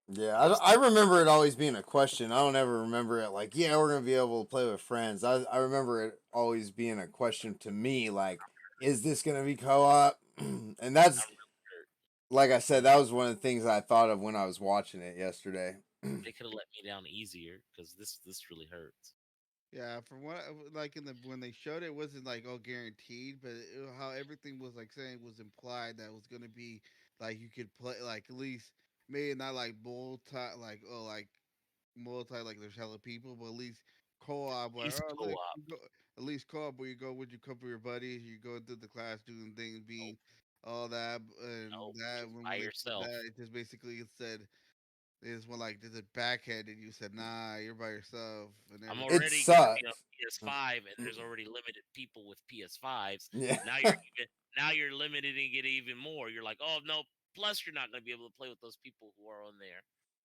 yeah, it was I remember it always being a question. I don't ever remember it like, yeah, we're gonna be able to play with friends. I remember it always being a question to me, like, is this gonna be co-op? And that's, I'm really hurt. like I said, that was one of the things I thought of when I was watching it yesterday. They could have let me down easier because this really hurts. Yeah, from what like in the when they showed it, it wasn't like guaranteed, but how everything was like saying was implied that it was gonna be like you could play like at least maybe not like multi like there's hella people, but at least co-op. Like He's oh look, co-op. you go, at least co-op where you go with your couple of your buddies, you go through the class doing things, being Nope, all that, and nope, that just when by they said yourself. that, it just basically said. They just went like, "Did it backhanded?" You said, "Nah, you're by yourself," and I'm It already everything. gonna be on sucks. PS5, and there's already limited people with PS5s. Yeah. Now you're now you're limiting it even more. You're like, oh no. Plus, you're not gonna be able to play with those people who are on there.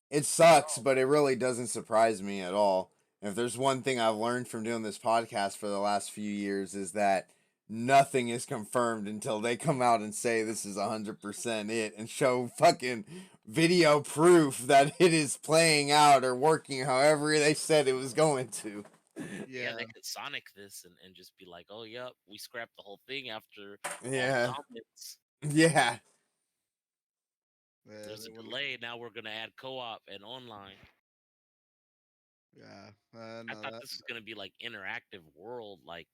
It sucks, Oh, but it really doesn't surprise me at all. If there's one thing I've learned from doing this podcast for the last few years is that nothing is confirmed until they come out and say this is 100% it and show fucking video proof that it is playing out or working however they said it was going to. yeah, Yeah, they could Sonic this and just be like, oh yep, we scrapped the whole thing after all the Yeah. comments. Yeah. yeah, There's they a were, delay. Now we're gonna add co-op and online. yeah. I No, thought this was gonna be like interactive world. Like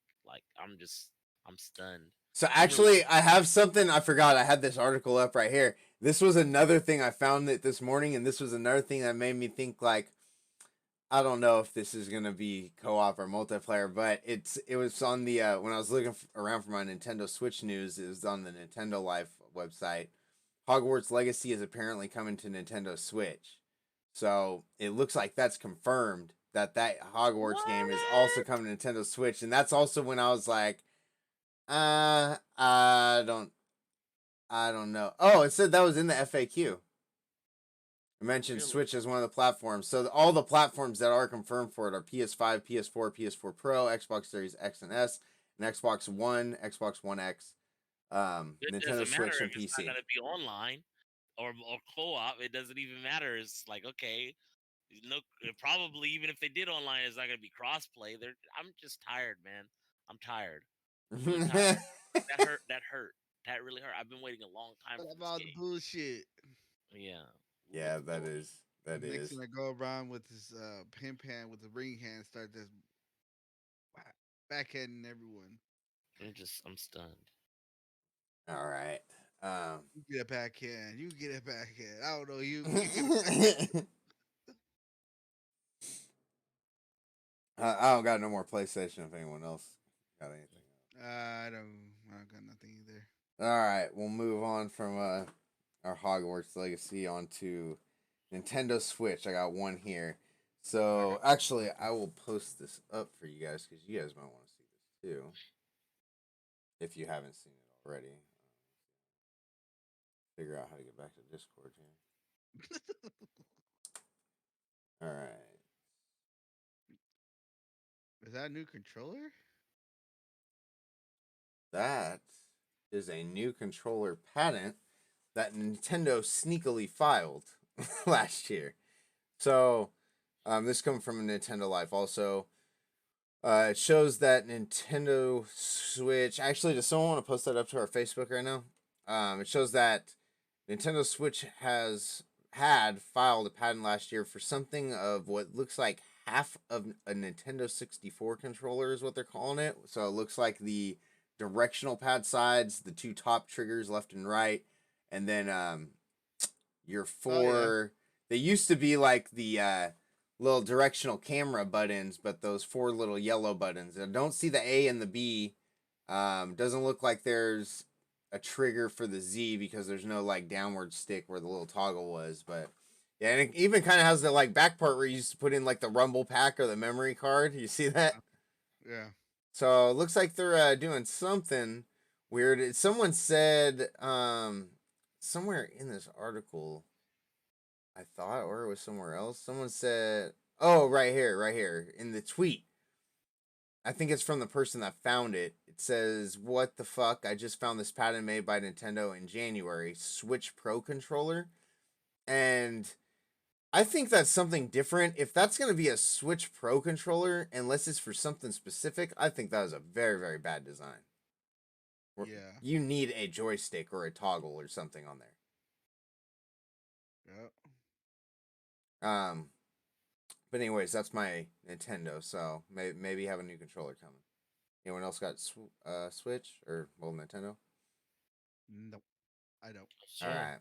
I'm stunned. So I'm really actually, I have something I forgot. I had this article up right here. This was another thing I found it this morning, and this was another thing that made me think like, I don't know if this is gonna be co-op or multiplayer, but it was on the when I was looking around for my Nintendo Switch news. It was on the Nintendo Life website. Hogwarts Legacy is apparently coming to Nintendo Switch, so it looks like that's confirmed that Hogwarts game is also what? coming to Nintendo Switch, and that's also when I was like, I don't know. Oh, it said that was in the FAQ. I mentioned Really? Switch as one of the platforms. So all the platforms that are confirmed for it are PS5, PS4, PS4 Pro, Xbox Series X and S, and Xbox One, Xbox One X, It Nintendo doesn't matter Switch, and if it's not PC. gonna be online or co-op. It doesn't even matter. It's like okay, no, probably even if they did online, it's not gonna be crossplay. I'm just tired, man. I'm tired. Really tired. That hurt. That hurt. That really hurt. I've been waiting a long time What for this about the game. bullshit? Yeah. What Yeah, the that bull- is that Next is. thing I go around with his pin pan with the ring hand, start just backhanding everyone. I'm stunned. All right. You get a backhand. You get a backhand. I don't know you. You get a backhand. I don't got no more PlayStation. If anyone else got anything. I don't got nothing either. All right, we'll move on from our Hogwarts Legacy onto Nintendo Switch. I got one here. So actually, I will post this up for you guys because you guys might want to see this too, if you haven't seen it already. Figure out how to get back to Discord here. All right. Is that a new controller? That is a new controller patent that Nintendo sneakily filed last year. So, this comes from Nintendo Life also. It shows that Nintendo Switch. Actually, does someone want to post that up to our Facebook right now? It shows that Nintendo Switch had filed a patent last year for something of what looks like half of a Nintendo 64 controller is what they're calling it. So it looks like the directional pad sides, the two top triggers left and right, and then your four. They used to be like the little directional camera buttons, but those four little yellow buttons. I don't see the A and the B. Doesn't look like there's a trigger for the Z because there's no like downward stick where the little toggle was. But yeah, and it even kind of has the like back part where you used to put in like the rumble pack or the memory card. You see that? Yeah. So it looks like they're doing something weird. Someone said somewhere in this article, I thought, or it was somewhere else. Someone said, "Oh, right here in the tweet." I think it's from the person that found it. It says, "What the fuck? I just found this patent made by Nintendo in January, Switch Pro controller." And I think that's something different. If that's going to be a Switch Pro controller, unless it's for something specific, I think that is a very, very bad design. Yeah. You need a joystick or a toggle or something on Yep. there. But anyways, that's my Nintendo. So maybe have a new controller coming. Anyone else got Switch or Nintendo? Nope. I don't. All right.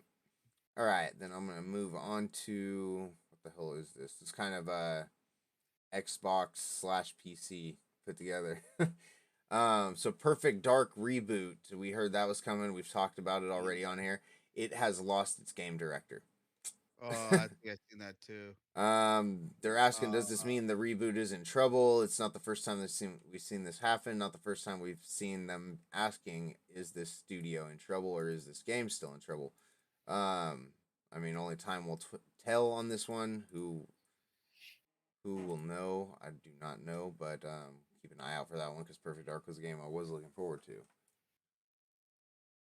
All right, then I'm gonna move on to what the hell is this? It's kind of a Xbox / PC put together. So Perfect Dark reboot. We heard that was coming. We've talked about it already on here. It has lost its game director. Oh, I think I've seen that too. They're asking, does this mean the reboot is in trouble? It's not the first time we've seen this happen. Not the first time we've seen them asking, is this studio in trouble or is this game still in trouble? I mean, only time will tell on this one. Who will know? I do not know, but keep an eye out for that one because Perfect Dark was a game I was looking forward to.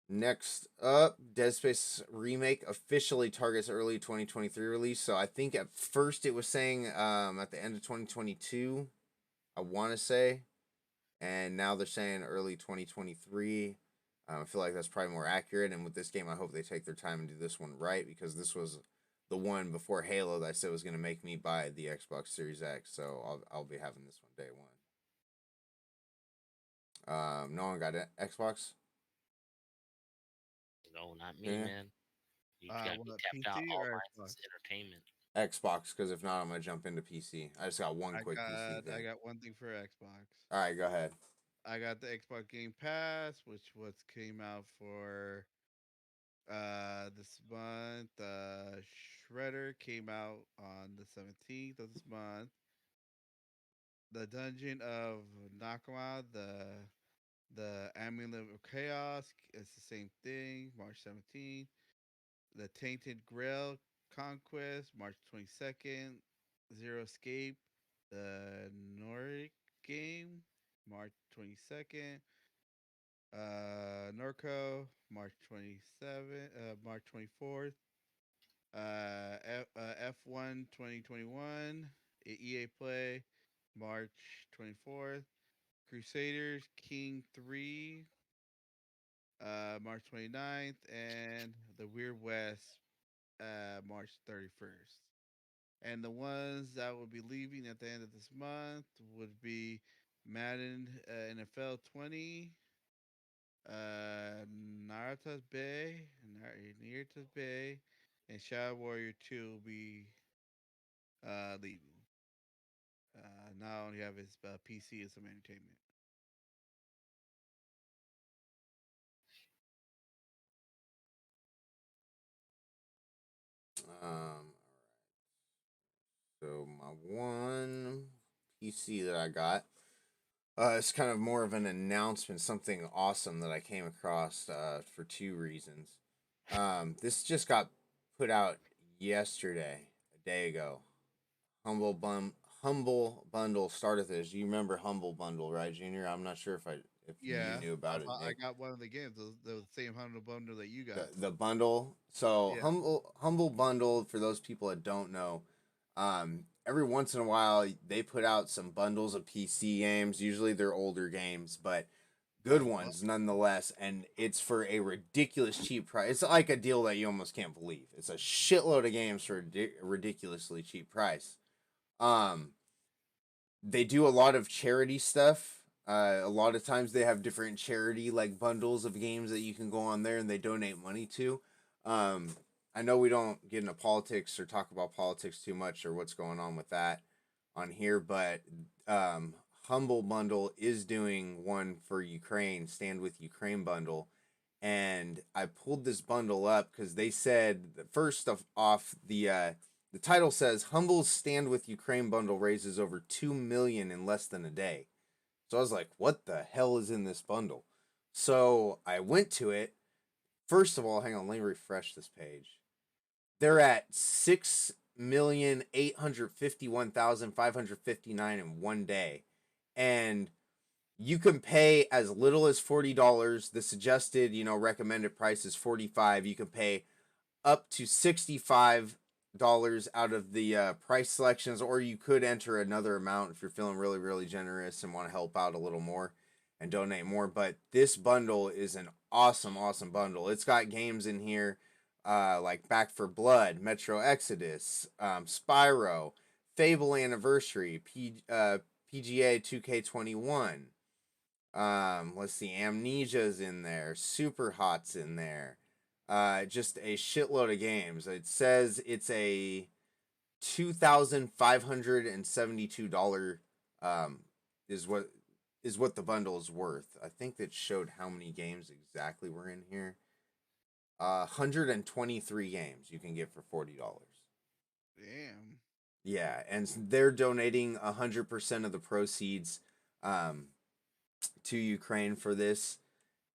Next up, Dead Space remake officially targets early 2023 release. So I think at first it was saying at the end of 2022, I want to say, and now they're saying early 2023. I feel like that's probably more accurate. And with this game, I hope they take their time and do this one right because this was the one before Halo that I said was going to make me buy the Xbox Series X. So I'll be having this one day one. No one got an Xbox. No, not me, Yeah. man. You got me What, tapped out. PC All or mine Xbox? is entertainment. Xbox, because if not, I'm gonna jump into PC. I just got one quick PC I thing. got one thing for Xbox. All right, go ahead. I got the Xbox Game Pass, which came out for this month. Shredder came out on the 17th of this month. The Dungeon of Nakama, the Amulet of Chaos, it's the same thing. March 17th. The Tainted Grail Conquest, March 22nd. Zero Escape, the Nordic game, March 22nd. Norco, March 27th, March 24th. F1 2021, EA Play, March 24th. Crusaders King 3, March 29th, and the Weird West, March 31st. And the ones that will be leaving at the end of this month would be Madden NFL 20, Naruto's Bay, Naruto's Bay, and Shadow Warrior 2 will be leaving. Now only have his PC as some entertainment. So my one PC that I got, it's kind of more of an announcement, something awesome that I came across for two reasons. This just got put out yesterday, a day ago. Humble Bundle started this. You remember Humble Bundle, right, Junior? I'm not sure if you Yeah, knew about it, I Nick. got one of the games, the same hundred bundle that you got. The bundle. So Yeah. Humble Bundle, for those people that don't know, every once in a while they put out some bundles of PC games. Usually they're older games, but good ones nonetheless. And it's for a ridiculous cheap price. It's like a deal that you almost can't believe. It's a shitload of games for a ridiculously cheap price. Um, they do a lot of charity stuff. A lot of times they have different charity like bundles of games that you can go on there and they donate money to. Um, I know we don't get into politics or talk about politics too much or what's going on with that on here, but um, Humble Bundle is doing one for Ukraine, Stand with Ukraine bundle. And I pulled this bundle up because they said first off the title says Humble's Stand with Ukraine bundle raises over 2 million in less than a day. So I was like, what the hell is in this bundle? So I went to it. First of all, hang on, let me refresh this page. They're at 6,851,559 in one day. And you can pay as little as $40. The suggested, recommended price is $45. You can pay up to $65 out of the price selections, or you could enter another amount if you're feeling really, really generous and want to help out a little more and donate more. But this bundle is an awesome, awesome bundle. It's got games in here like Back for Blood, Metro Exodus, Spyro, Fable Anniversary, PGA 2K21. Let's see, Amnesia's in there, Super Hot's in there. Just a shitload of games. It says it's a $2,572 is what the bundle is worth. I think that showed how many games exactly were in here. 123 games you can get for $40. Damn. Yeah, and they're donating 100% of the proceeds to Ukraine for this.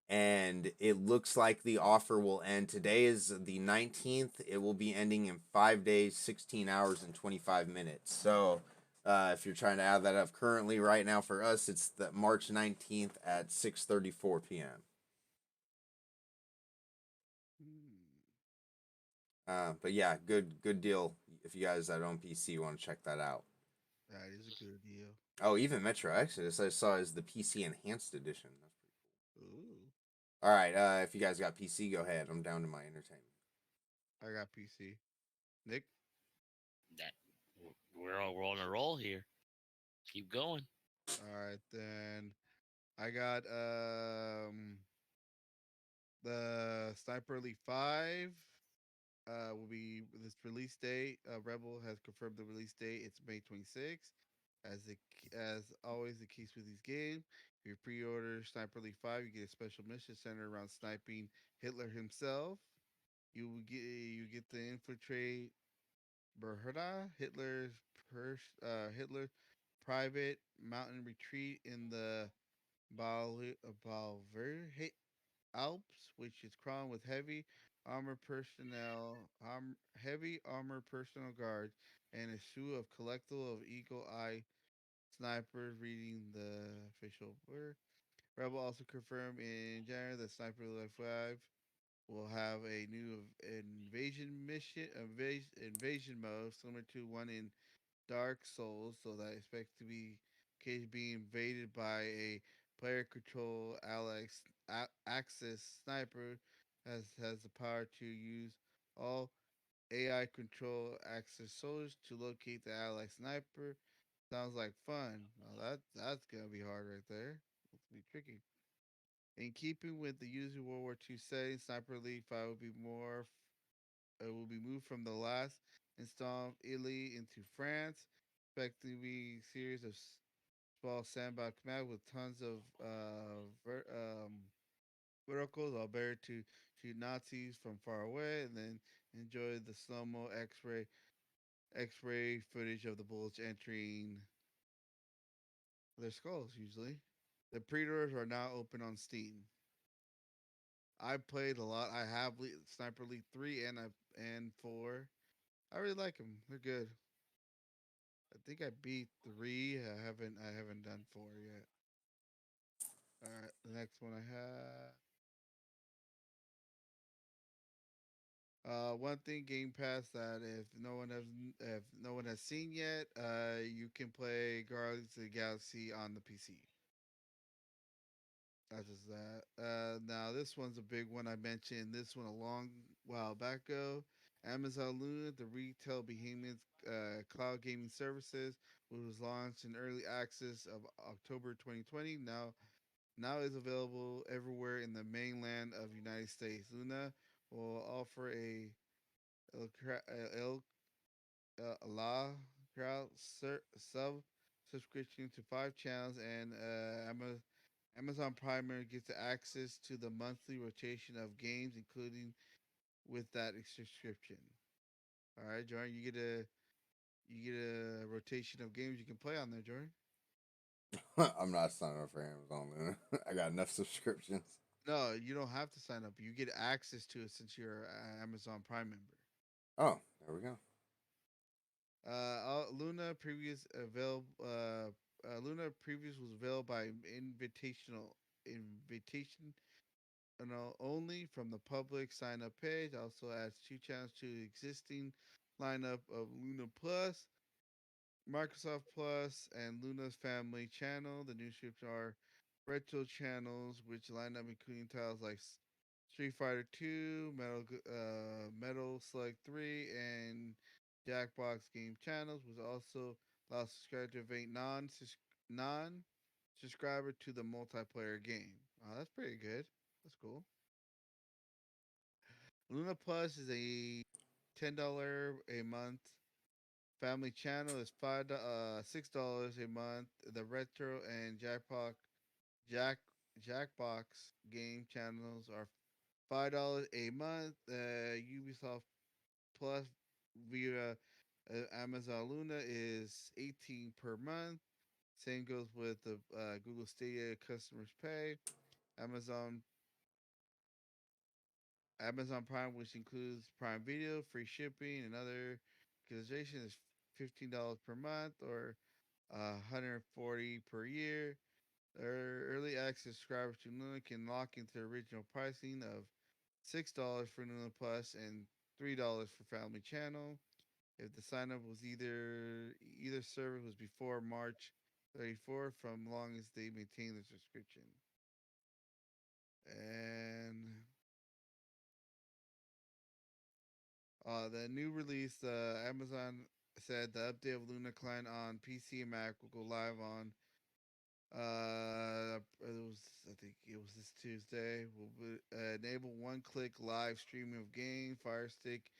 And it looks like the offer will end. Today is the 19th. It will be ending in 5 days, 16 hours, and 25 minutes. So if you're trying to add that up currently, right now for us, it's the March 19th at 6:34 p.m. But yeah, good deal. If you guys that own PC want to check that out. That is a good deal. Oh, even Metro Exodus I saw is the PC Enhanced Edition. That's pretty cool. Ooh. All right, if you guys got PC, go ahead. I'm down to my entertainment. I got PC. Nick? That we're on a roll here. Keep going. All right, then I got the Sniper Elite 5 will be this release date. Rebel has confirmed the release date. It's May 26th. As always the case with these games, if you pre-order Sniper Elite 5, you get a special mission centered around sniping Hitler himself. You get to infiltrate Berhada, Hitler's private mountain retreat in the Balver Alps, which is crowned with heavy armor personnel, heavy armor personal guard, and a slew of collectible of eagle eye snipers. Reading the official order. Rebel also confirmed in January that Sniper Elite 5 will have a new invasion mode similar to one in Dark Souls, so that I expect to be case being invaded by a player control Alex Axis sniper has the power to use all AI control Axis soldiers to locate the Alex sniper. Sounds like fun. Well, that's gonna be hard right there. It's gonna be tricky. In keeping with the usual World War II setting, Sniper Elite 5 will be moved from the last installment Italy into France, expecting to be a series of small sandbox map with tons of verticals. All better to shoot Nazis from far away and then enjoy the slow mo X-ray footage of the bullets entering their skulls. Usually, the pre-orders are now open on Steam. I played a lot. I have Sniper Elite 3 and 4. I really like them. They're good. I think I beat 3. I haven't done 4 yet. All right, the next one I have. One thing Game Pass that if no one has seen yet, you can play Guardians of the Galaxy on the PC. That's just that. Now this one's a big one. I mentioned this one a long while back ago. Amazon Luna, the retail behemoth cloud gaming services, which was launched in early access of October 2020, now is available everywhere in the mainland of United States. Luna will offer a El La Crowd subscription to 5 channels, and Amazon Prime gets access to the monthly rotation of games, including with that subscription. All right, Jordan, you get a rotation of games you can play on there, Jordan. I'm not signing up for Amazon Luna. I got enough subscriptions. No, you don't have to sign up. You get access to it since you're an Amazon Prime member. Oh, there we go. Luna previous was available by invitation only from the public sign up page. Also adds 2 channels to the existing lineup of Luna Plus, Microsoft Plus, and Luna's Family channel. The new strips are retro channels, which line up including titles like Street Fighter 2, Metal Slug 3, and Jackbox game channels, which also allows subscribers to invite non subscriber to the multiplayer game. Oh, that's pretty good. That's cool. Luna Plus is a $10 a month family channel. Is $6 a month. The retro and Jack Jackbox game channels are $5 a month. Ubisoft Plus via Amazon Luna is 18 per month. Same goes with the Google Stadia customers pay. Amazon Amazon Prime, which includes Prime Video, free shipping, and other consideration, is $15 per month or $140 per year. Early access subscribers to Luna can lock into the original pricing of $6 for Luna Plus and $3 for Family Channel. If the sign up was either service was before March 34th, from long as they maintain the subscription. And the new release, Amazon said the update of Luna Client on PC and Mac will go live on. I think it was this Tuesday. Will enable one-click live streaming of game. Fire Stick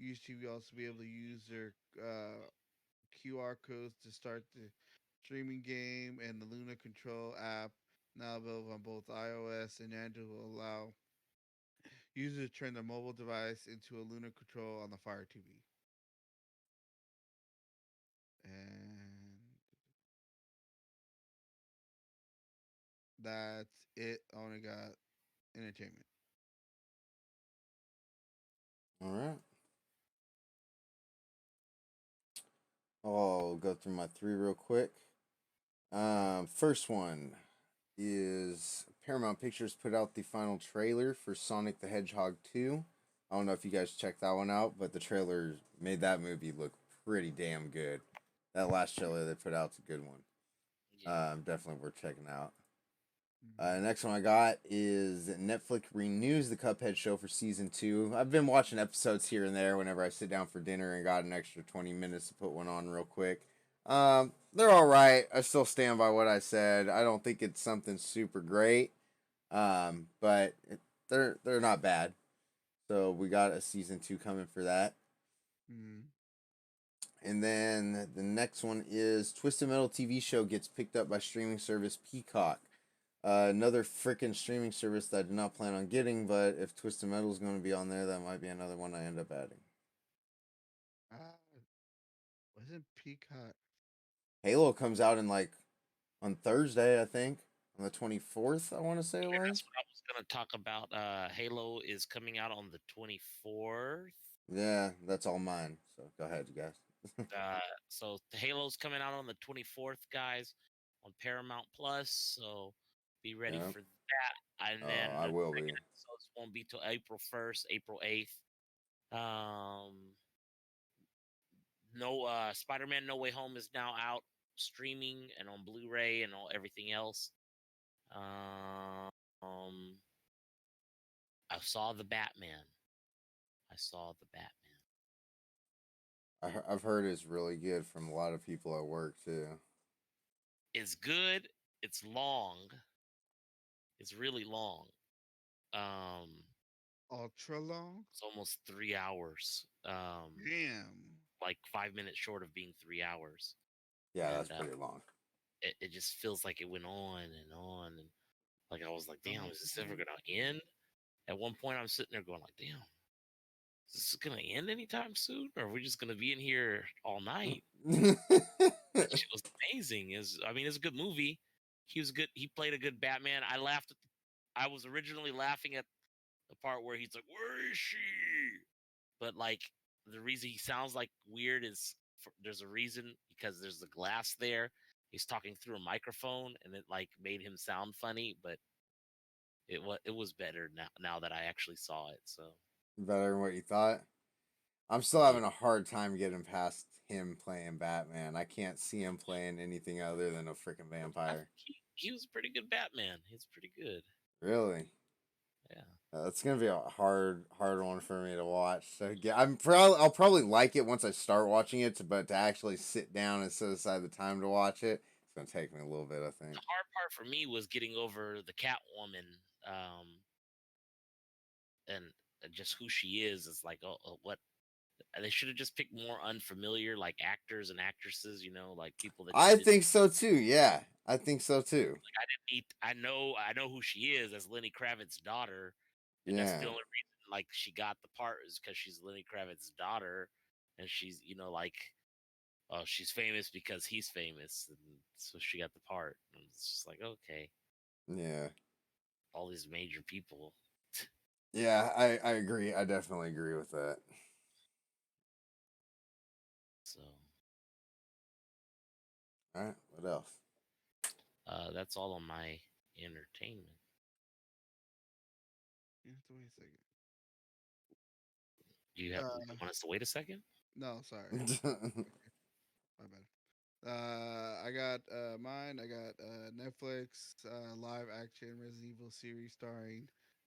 YouTube will also be able to use their QR codes to start the streaming game, and the Luna Control app, now available on both iOS and Android, will allow users to turn their mobile device into a Luna Control on the Fire TV. And that's it. I only got entertainment. All right. I'll go through my three real quick. First one is Paramount Pictures put out the final trailer for Sonic the Hedgehog 2. I don't know if you guys checked that one out, but the trailer made that movie look pretty damn good. That last trailer they put out's a good one. Yeah. Definitely worth checking out. Mhm. Next one I got is Netflix renews the Cuphead show for season 2. I've been watching episodes here and there whenever I sit down for dinner and got an extra 20 minutes to put one on real quick. They're all right. I still stand by what I said. I don't think it's something super great, but they're not bad. So we got a season 2 coming for that. Mhm. And then the next one is Twisted Metal TV show gets picked up by streaming service Peacock. Another freaking streaming service that I did not plan on getting, but if Twisted Metal is going to be on there, that might be another one I end up adding. Ah, wasn't Peacock? Halo comes out in like on Thursday, I think, on the 24th. I want to say it Yeah, that's was. what I was gonna talk about. Halo is coming out on the 24th. Yeah, that's all mine. So go ahead, you guys. So the Halo's coming out on the 24th, guys, on Paramount Plus. So be ready Yeah. for that. And Oh, then I the will be. second episodes won't be till April 1st, April 8th. No, Spider-Man: No Way Home is now out streaming and on Blu-ray and all everything else. Um, I saw the Batman. I saw the Batman. I've heard it's really good from a lot of people at work too. It's good. It's long. It's really long. Um, Ultra long? it's almost 3 hours. Damn. Like 5 minutes short of being 3 hours, Yeah, that's and pretty long. it just feels like it went on, and like I was like, damn, is this ever Mhm. gonna end? At one point, I'm sitting there going like, damn, is this gonna end anytime soon, or are we just gonna be in here all night? That shit was amazing. I mean, it's a good movie. He was good. He played a good Batman. I laughed. I was originally laughing at the part where he's like, "Where is she?" But like the reason he sounds like weird is there's a reason because there's the glass there. He's talking through a microphone, and it like made him sound funny. But it was better now that I actually saw it. So Better than what you thought. I'm still yeah, having a hard time getting past him playing Batman. I can't see him playing anything other than a freaking vampire. he was a pretty good Batman. He's pretty good. Really? Yeah. It's gonna be a hard one for me to watch. So yeah, I'll probably like it once I start watching it, but to actually sit down and set aside the time to watch it, it's gonna take me a little bit, I think. The hard part for me was getting over the Catwoman, and just who she is. It's like, what they should have just picked more unfamiliar like actors and actresses. Like people that I just didn't. think so too. Yeah, I think so too. Like I didn't need. I know who she is as Lenny Kravitz's daughter, and that's the Yeah, only reason like she got the part is because she's Lenny Kravitz's daughter, and she's like, oh, she's famous because he's famous, and so she got the part. And it's just like, okay, yeah, all these major people. yeah. I agree. I definitely agree with that. So All right, what else? that's all on my entertainment. You have to wait a second. Do you want us to wait a second? No, sorry. My bad. I got mine. I got Netflix live action Resident Evil series starring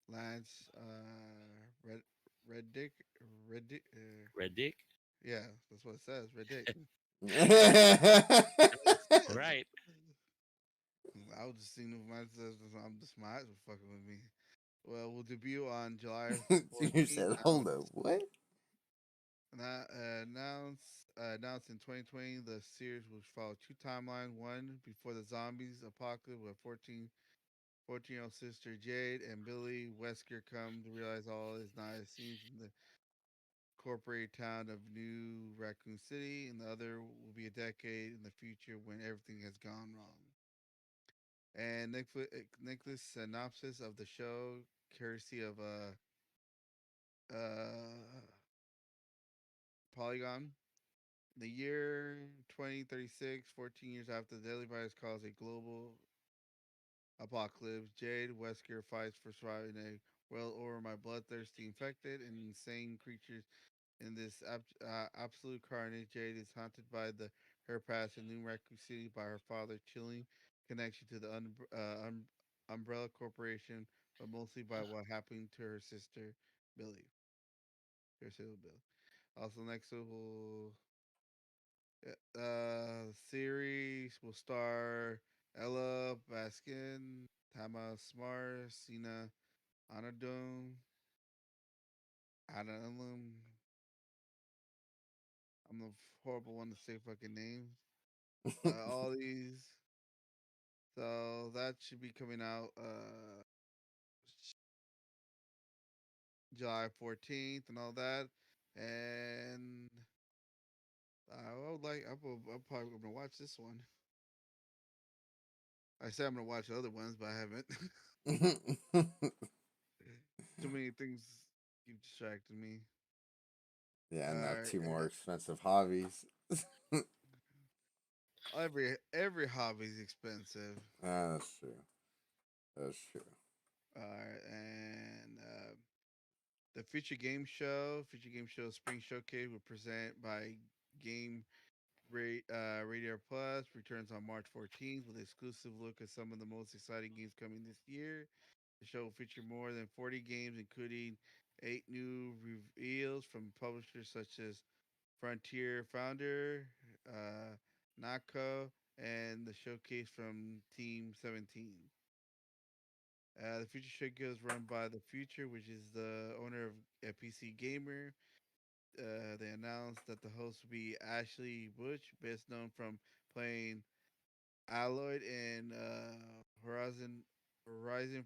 Lance Red Dick Red Dick. Red Dick. Yeah, that's what it says. Red Dick. Right. I was just seeing if mine says I'm just my eyes were fucking with me. Well, we'll debut on July You 14th. said, hold up, what? Announced in 2020, the series will follow two timelines. One before the zombies apocalypse, where 14-year-old sister Jade and Billy Wesker come to realize all is not as it seems in the corporate town of New Raccoon City. And the other will be a decade in the future when everything has gone wrong. And Nicholas synopsis of the show, courtesy of Polygon. The year 2036, 14 years after the deadly virus caused a global apocalypse, Jade Wesker fights for surviving a world over by bloodthirsty, infected, and insane creatures. In this absolute carnage, Jade is haunted by her past in New Raccoon City by her father, chilling connection to the Umbrella Corporation, but mostly by what happened to her sister, Billy. Her sister, Billy. Also, next will series will star Ella Baskin, Tama Smar, Sina Anadone, Adalum. I'm the horrible one to say fucking names. All these. So that should be coming out July 14th and all that. And I would like, I'm probably going to watch this one. I said I'm going to watch other ones, but I haven't. Too many things keep distracting me. Yeah, not Alright, two more expensive hobbies. every hobby's expensive. That's true. That's true. Alright, and the Future Game Show Spring Showcase will present by Game Radio Plus returns on March 14th with an exclusive look at some of the most exciting games coming this year. The show will feature more than 40 games, including 8 new reveals from publishers such as Frontier Founder, Nako, and the showcase from Team 17. The Future Showcase is run by The Future, which is the owner of a PC Gamer. They announced that the host will be Ashley Butch, best known from playing Alloyd in Horizon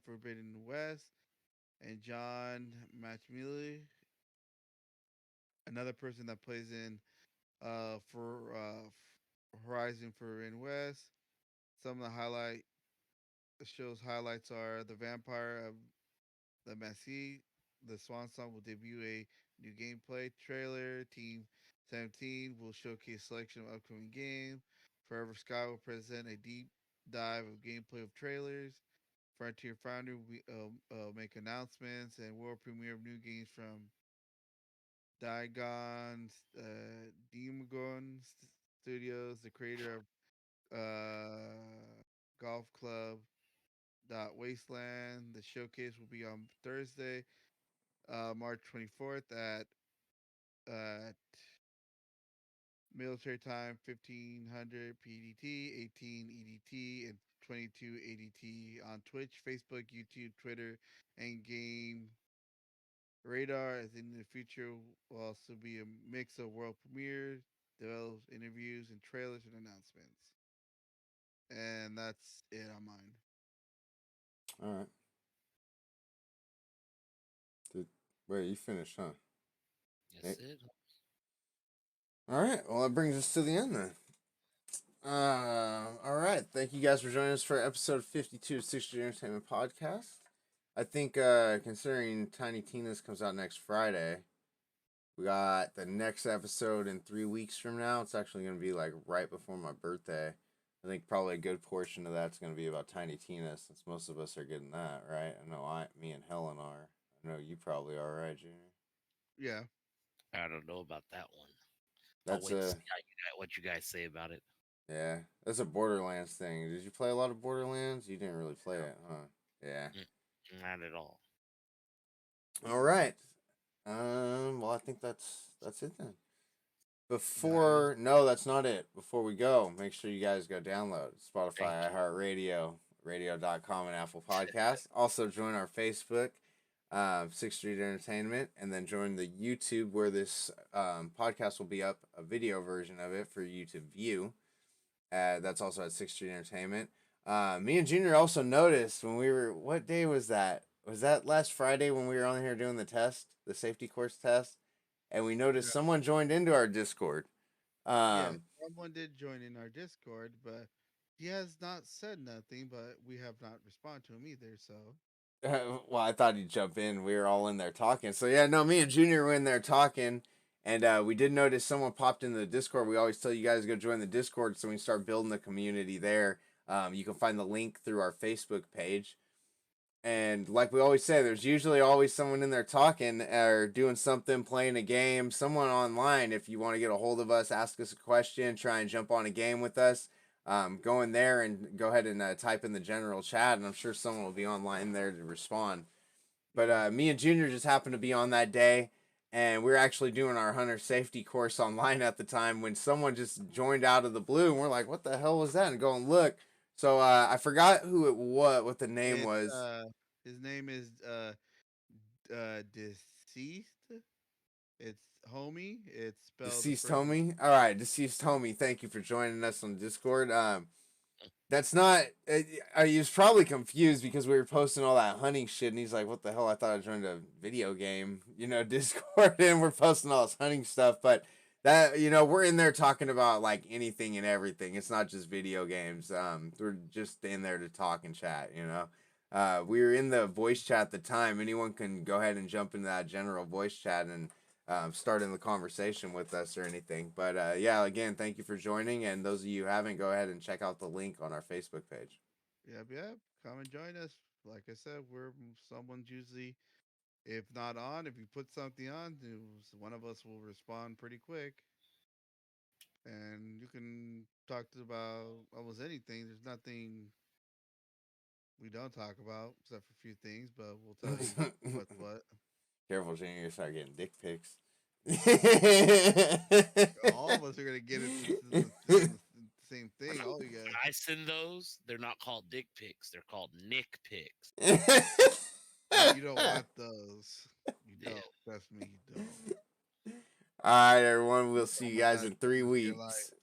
Forbidden West, and John Matchmilly, another person that plays in for Horizon Forbidden West. Some of the show's highlights are the Vampire of the Massey. The Swan Song will debut a new gameplay trailer. Team 17 will showcase selection of upcoming games. Forever Sky will present a deep dive of gameplay of trailers. Frontier Founder will make announcements and world premiere of new games from Diagon, Demogon Studios, the creator of Golf Club Wasteland. The showcase will be on Thursday, March 24th at military time 1500 PDT, 18 EDT, and 22 ADT on Twitch, Facebook, YouTube, Twitter, and Game Radar. As in the future will also be a mix of world premieres, develops interviews, and trailers and announcements. And that's it on mine. All right. Wait, you finished, huh? That's it. All right. Well, that brings us to the end then. All right. Thank you guys for joining us for episode 52 of 60 Entertainment Podcast. I think, considering Tiny Tina's comes out next Friday, we got the next episode in 3 weeks from now. It's actually going to be like right before my birthday. I think probably a good portion of that's going to be about Tiny Tina, since most of us are getting that, right? I know me and Helen are. I know you probably are, right, Junior? Yeah. I don't know about that one. That's I'll wait to see what you guys say about it. Yeah, that's a Borderlands thing. Did you play a lot of Borderlands? You didn't really play it, huh? Yeah. Not at all. All right. Well, I think that's it then. No, that's not it. Before we go, make sure you guys go download Spotify, iHeartRadio, radio.com, and Apple Podcasts. Also join our Facebook, 6th Street Entertainment, and then join the YouTube where this podcast will be up, a video version of it for you to view. That's also at 6th Street Entertainment. Me and Junior also noticed when what day was that? Was that last Friday when we were on here doing the safety course test? And we noticed someone joined into our Discord. Someone did join in our Discord, but he has not said nothing, but we have not responded to him either, so. Well, I thought he'd jump in. We were all in there talking. So, yeah, no, me and Junior were in there talking. And we did notice someone popped into the Discord. We always tell you guys to go join the Discord so we can start building the community there. You can find the link through our Facebook page. And like we always say, there's usually always someone in there talking or doing something, playing a game, someone online. If you want to get a hold of us, ask us a question, try and jump on a game with us, go in there and go ahead and type in the general chat, and I'm sure someone will be online there to respond. But me and Junior just happened to be on that day, and we were actually doing our hunter safety course online at the time when someone just joined out of the blue, and we're like, what the hell was that? And go and look. So I forgot who it was, what the name was. His name is Deceased. It's Homie. It's spelled Deceased the first- Homie. All right, Deceased Homie. Thank you for joining us on Discord. That's not. He was probably confused because we were posting all that hunting shit, and he's like, "What the hell? I thought I joined a video game, Discord, and we're posting all this hunting stuff." But that, we're in there talking about like anything and everything. It's not just video games. We're just in there to talk and chat. We were in the voice chat at the time. Anyone can go ahead and jump into that general voice chat and starting the conversation with us or anything. But yeah, again, thank you for joining. And those of you who haven't, go ahead and check out the link on our Facebook page. Yep. Come and join us. Like I said, someone's usually, if not on, if you put something on, one of us will respond pretty quick. And you can talk about almost anything. There's nothing we don't talk about except for a few things, but we'll tell you what's what. Careful, Junior, you start getting dick pics. All of us are gonna get into the same thing. All you When guys. I send those, they're not called dick pics. They're called Nick pics. You don't want those. You don't. Trust me, you don't. All right, everyone. We'll see you guys in Traumatized 3 for your weeks. life.